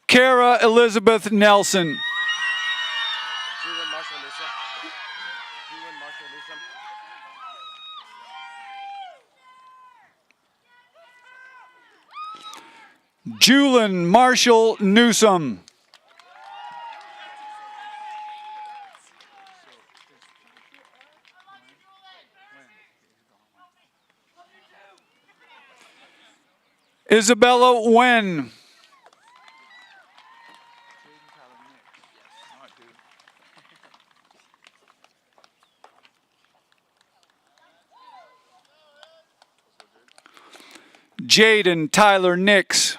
Kara Elizabeth Nelson. Julian Marshall Newsom. Isabella Wen. Jaden Tyler Nix.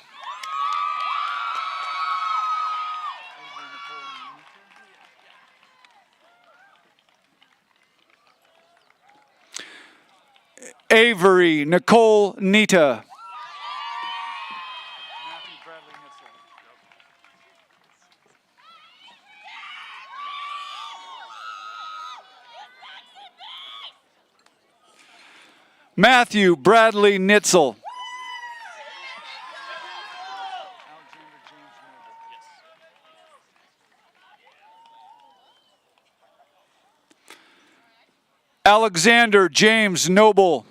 Avery Nicole Nita. Matthew Bradley Nitzel. Alexander James Noble.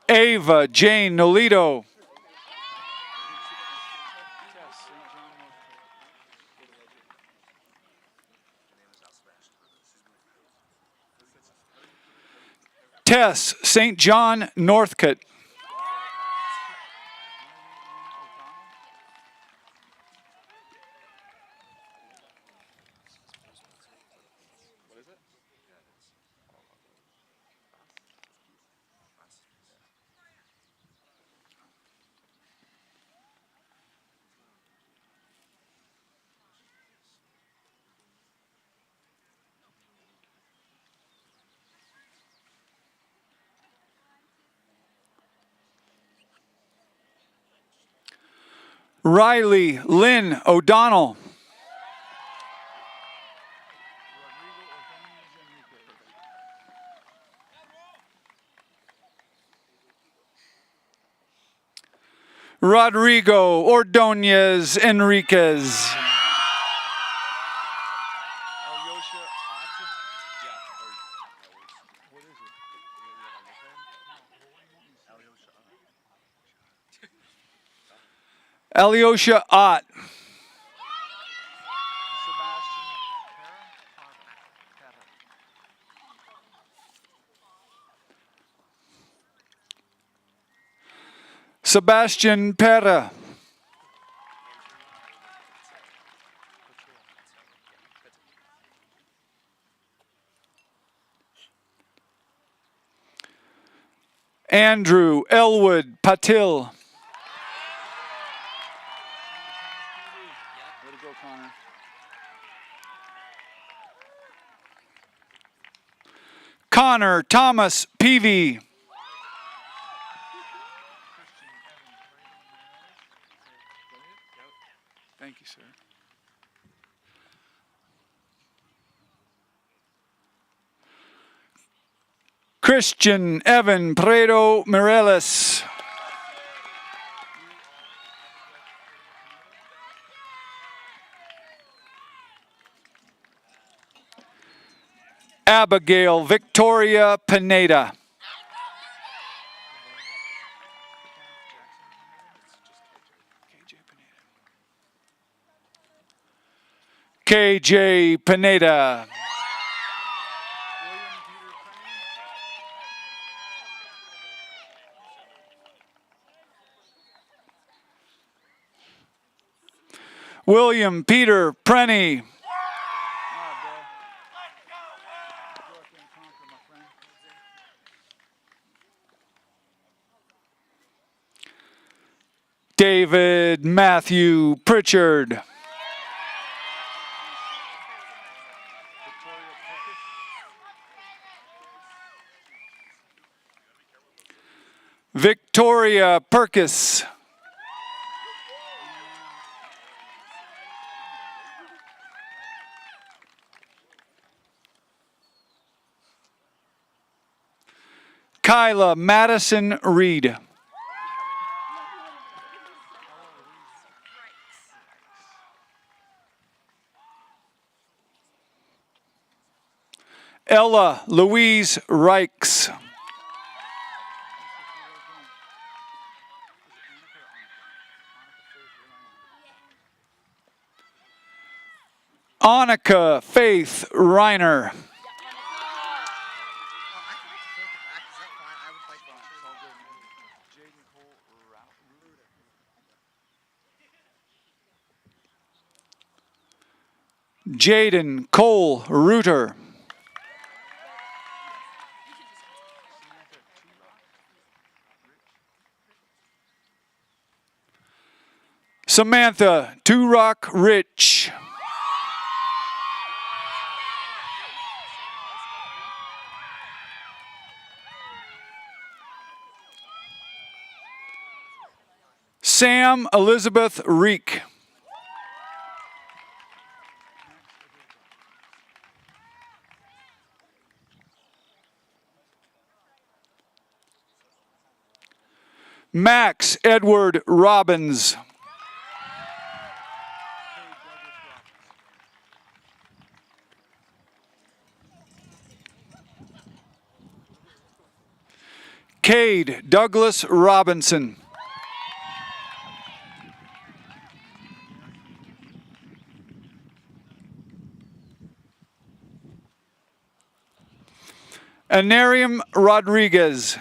Ava Jane Nolito. Tess St. John Northcote. Riley Lynn O'Donnell. Rodrigo Ordonez Enriquez. Alyosha Ott. Sebastian Pera. Andrew Elwood Patil. Way to go, Connor. Connor Thomas Peavy. Thank you, sir. Christian Evan Prado Mireles. Abigail Victoria Pineda. KJ Pineda. William Peter Prenny. David Matthew Pritchard. Victoria Perkis. Kyla Madison Reed. Ella Louise Reichs. Annika Faith Reiner. Jaden Cole Reuter. Samantha Two-Rock Rich. Sam Elizabeth Reek. Max Edward Robbins. Cade Douglas Robinson. Anarium Rodriguez.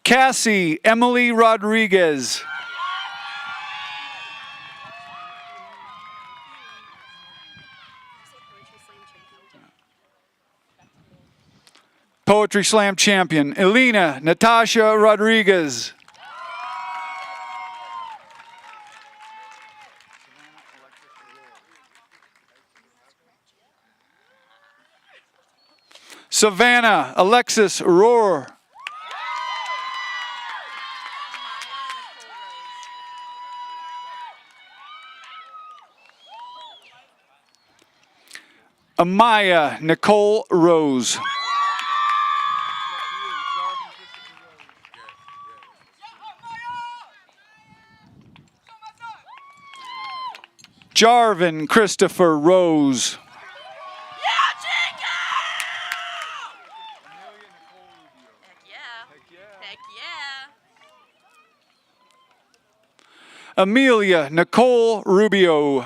Cassie Emily Rodriguez. Poetry Slam champion, Elena Natasha Rodriguez. Savannah Alexis Rohr. Amaya Nicole Rose. Jarvin Christopher Rose. Amelia Nicole Rubio.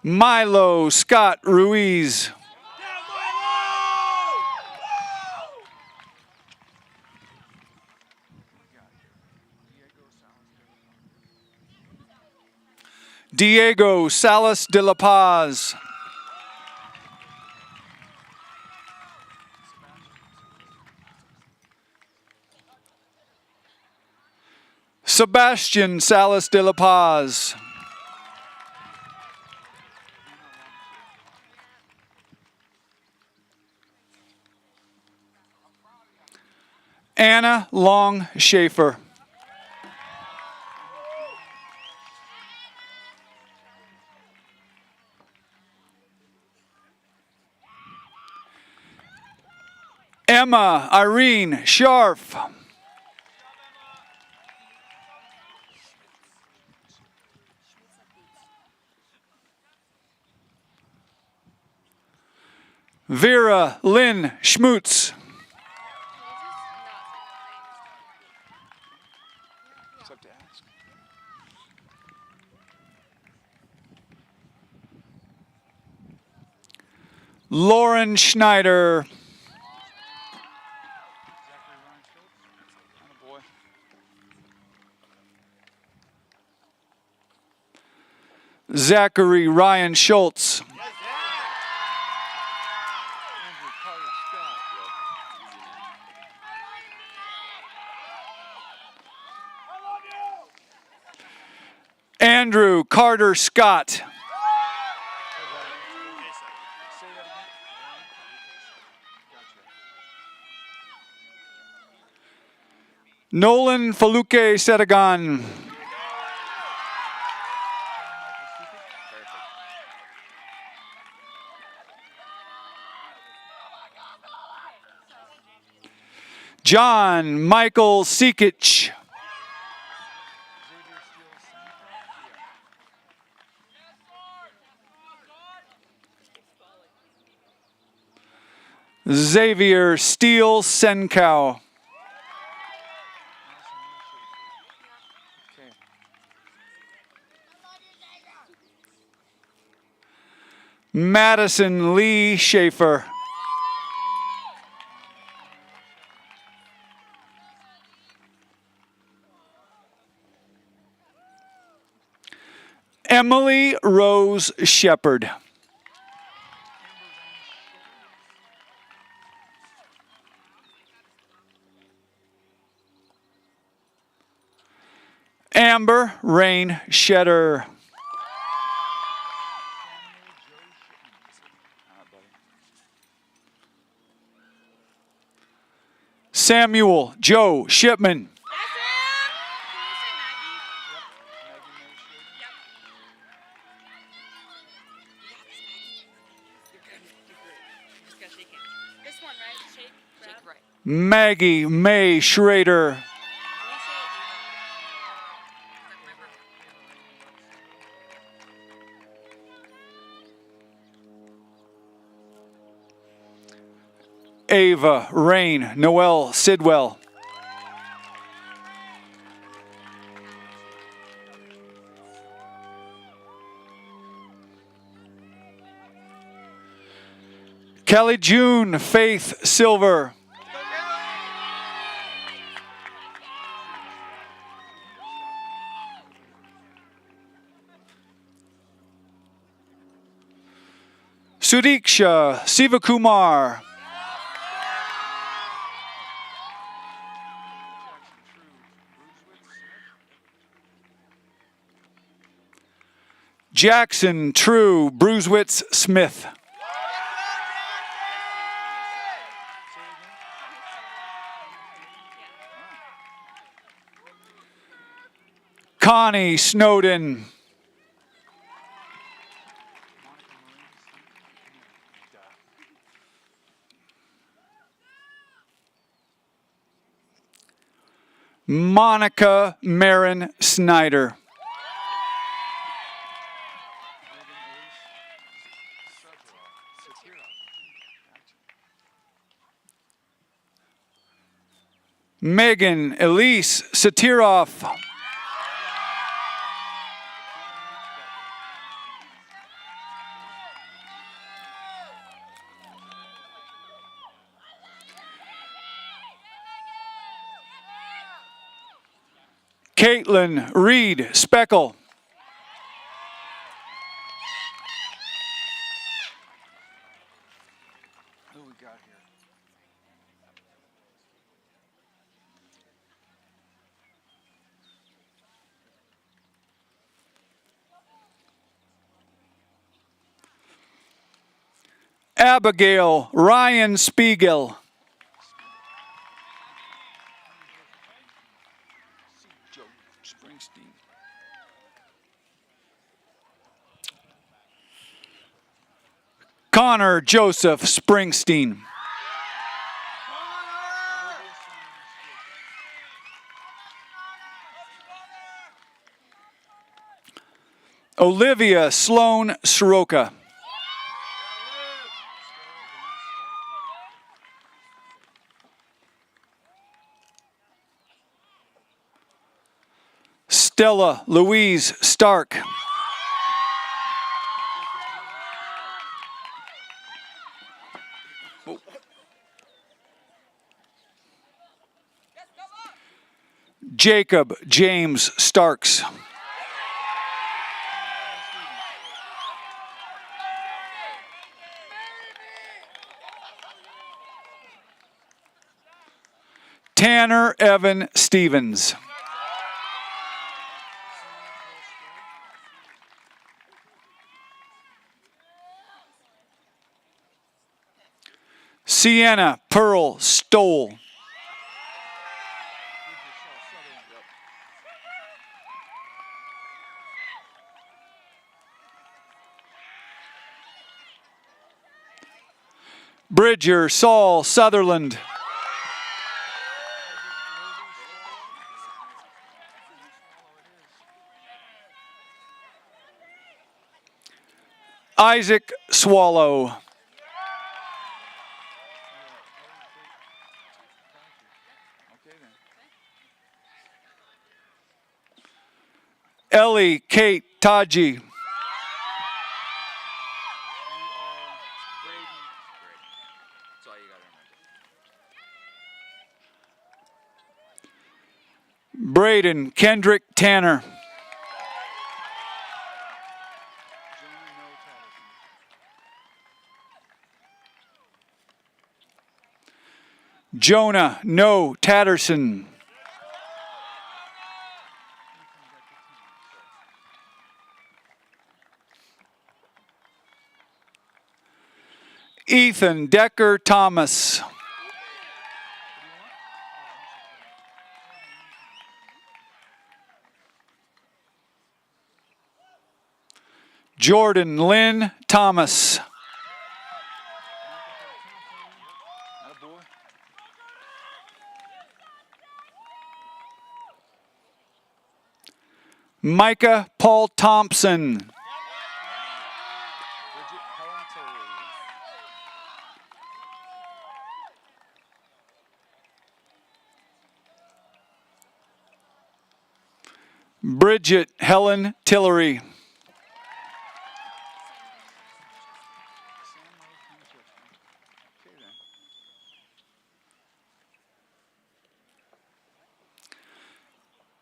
Milo Scott Ruiz. Diego Salas de la Paz. Sebastian Salas de la Paz. Anna Long Schaefer. Emma Irene Scharf. Vera Lynn Schmutz. Lauren Schneider. Zachary Ryan Schultz. Andrew Carter Scott. Nolan Faluke Setagan. John Michael Sikic. Xavier Steele Senkow. Madison Lee Schaefer. Emily Rose Shepard. Amber Rain Shedder. Samuel Joe Shipman. Maggie May Schrader. Ava Rain Noel Sidwell. Kelly June Faith Silver. Sudiksha Sivakumar. Jackson True Bruisewitz Smith. Connie Snowden. Monica Marin Snyder. Megan Elise Satiroff. Caitlin Reed Speckle. Who we got here? Abigail Ryan Spiegel. Connor Joseph Springsteen. Olivia Sloan Soroka. Stella Louise Stark. Jacob James Starks. Tanner Evan Stevens. Sienna Pearl Stoll. Bridger Saul Sutherland. Isaac Swallow. Ellie Kate Taji. Braden Kendrick Tanner. Jonah No Tatterson. Ethan Decker Thomas. Jordan Lynn Thomas. Micah Paul Thompson. Bridget Helen Tillery.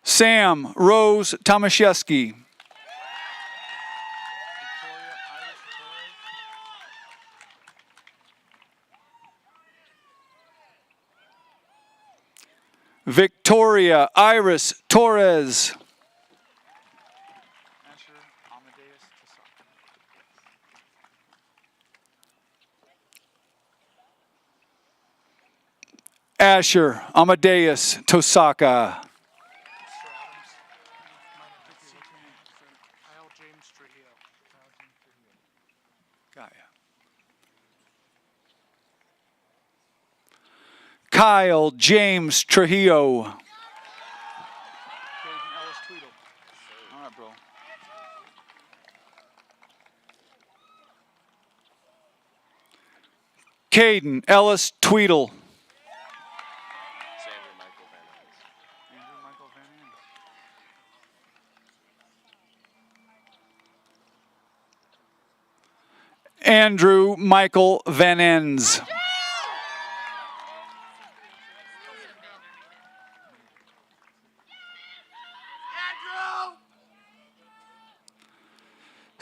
Sam Rose Tomaszewski. Victoria Iris Torres. Asher Amadeus Tosaka. Kyle James Trujillo. Caden Ellis Tweedle. Andrew Michael Van Enz.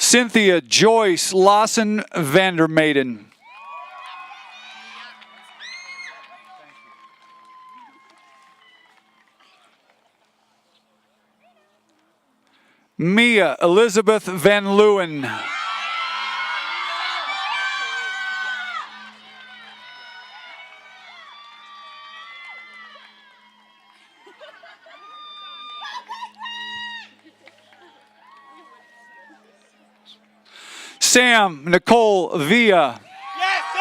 Cynthia Joyce Lawson Vandermaiden. Mia Elizabeth Van Leeuwen. Sam Nicole Villa. Yes, sir!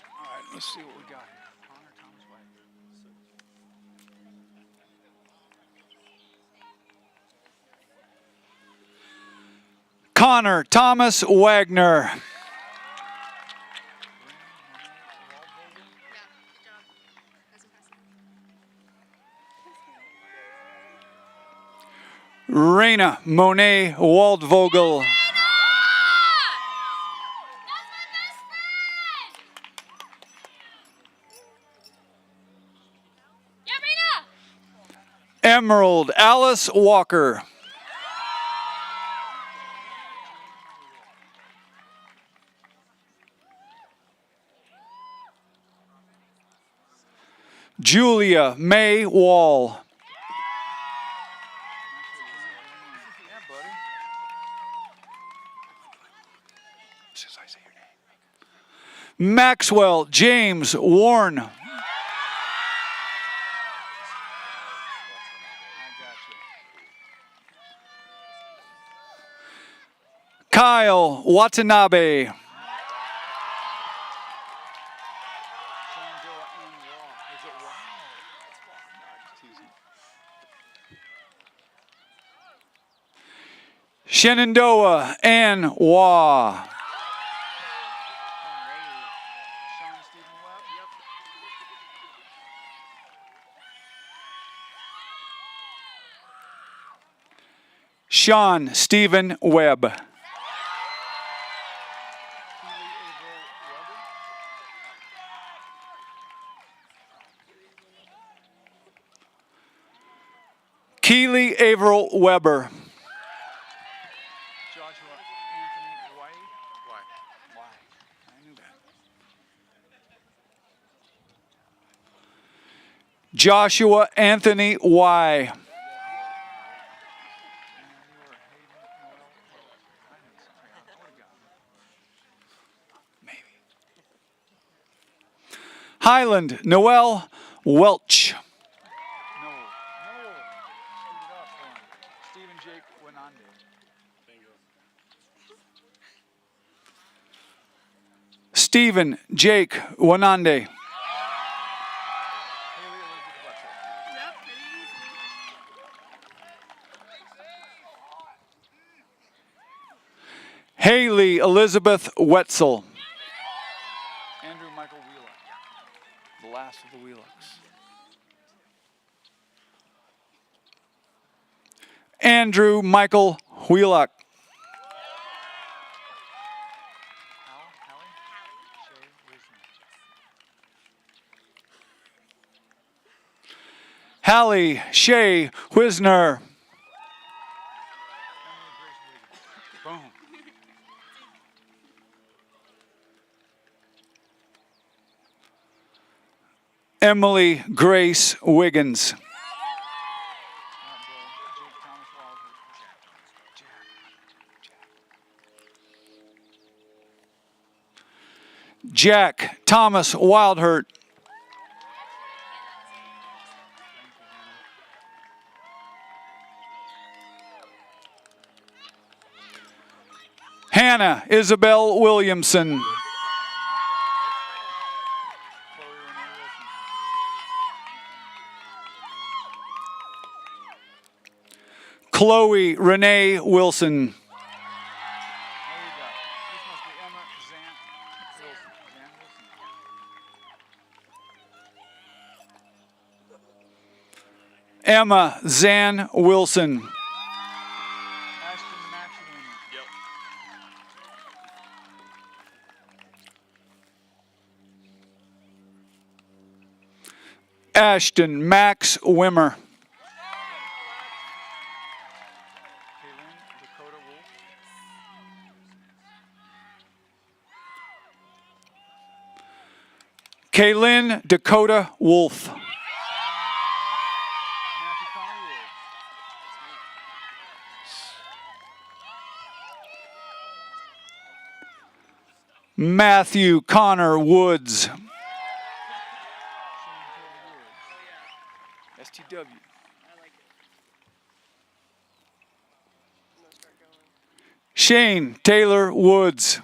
All right, let's see what we got here. Connor Thomas Wagner. Connor Thomas Wagner. Raina Monet Waldvogel. Emerald Alice Walker. Julia May Wall. Maxwell James Warren. Kyle Watanabe. Shenandoah Ann Waugh. Sean Stephen Webb. Keely Averill Weber. Joshua Anthony Y. Highland Noel Welch. Stephen Jake Wanande. Haley Elizabeth Wetzel. Andrew Michael Wheelock. The last of the Wheelocks. Andrew Michael Wheelock. Hallie Shea Wisner. Boom. Emily Grace Wiggins. Jack Thomas Wildhurt. Hannah Isabel Williamson. Chloe Renee Wilson. Emma Zan Wilson. Ashton Max Wimmer. Kaylin Dakota Wolf. Matthew Connor Woods. STW. Shane Taylor Woods.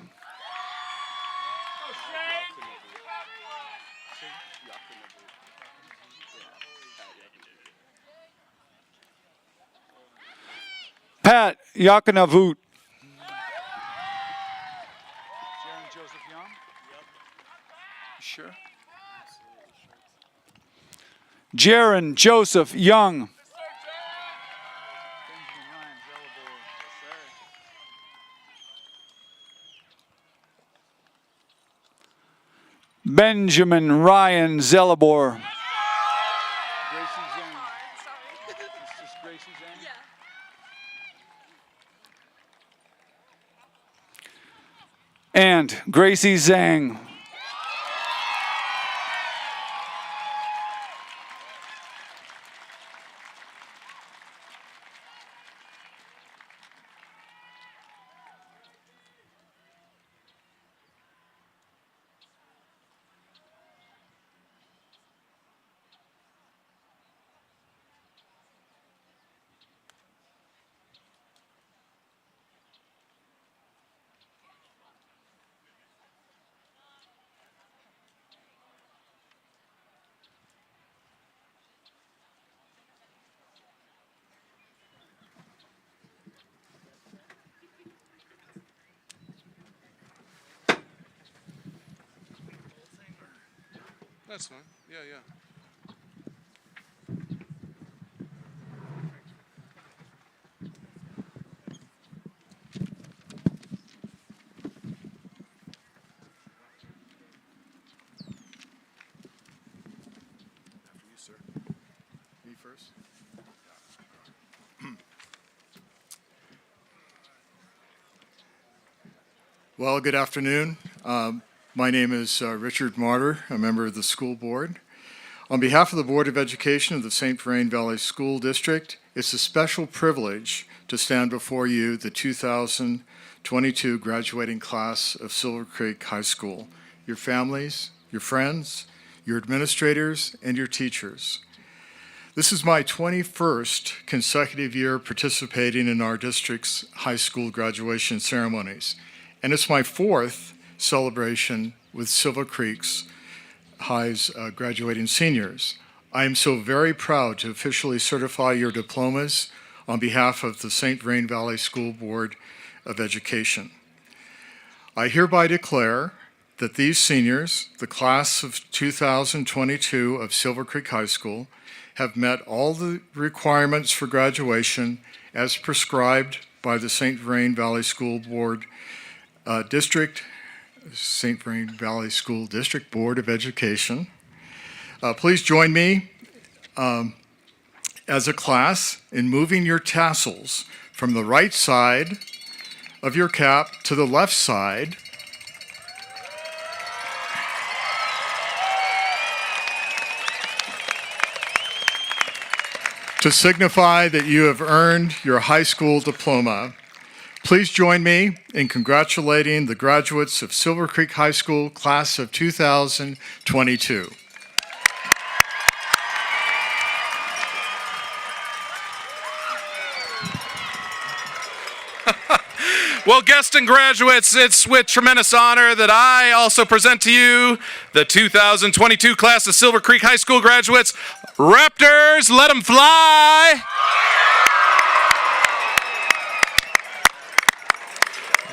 Pat Yakinavut. Sharon Joseph Young? Sure. Jaron Joseph Young. Benjamin Ryan. Benjamin Ryan Zellabor. And Gracie Zhang. That's fine. Yeah, yeah. After you, sir. Me first. Well, good afternoon. My name is Richard Martyr, a member of the school board. On behalf of the Board of Education of the St. Vrain Valley School District, it's a special privilege to stand before you, the 2022 graduating class of Silver Creek High School, your families, your friends, your administrators, and your teachers. This is my 21st consecutive year participating in our district's high school graduation ceremonies, and it's my 4th celebration with Silver Creek's High's graduating seniors. I am so very proud to officially certify your diplomas on behalf of the St. Vrain Valley School Board of Education. I hereby declare that these seniors, the class of 2022 of Silver Creek High School, have met all the requirements for graduation as prescribed by the St. Vrain Valley School Board St. Vrain Valley School District Board of Education. Please join me as a class in moving your tassels from the right side of your cap to the left side to signify that you have earned your high school diploma. Please join me in congratulating the graduates of Silver Creek High School class of 2022. Well, guests and graduates, it's with tremendous honor that I also present to you the 2022 class of Silver Creek High School graduates. Raptors, let them fly!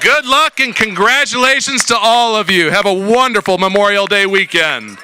Good luck and congratulations to all of you. Have a wonderful Memorial Day weekend.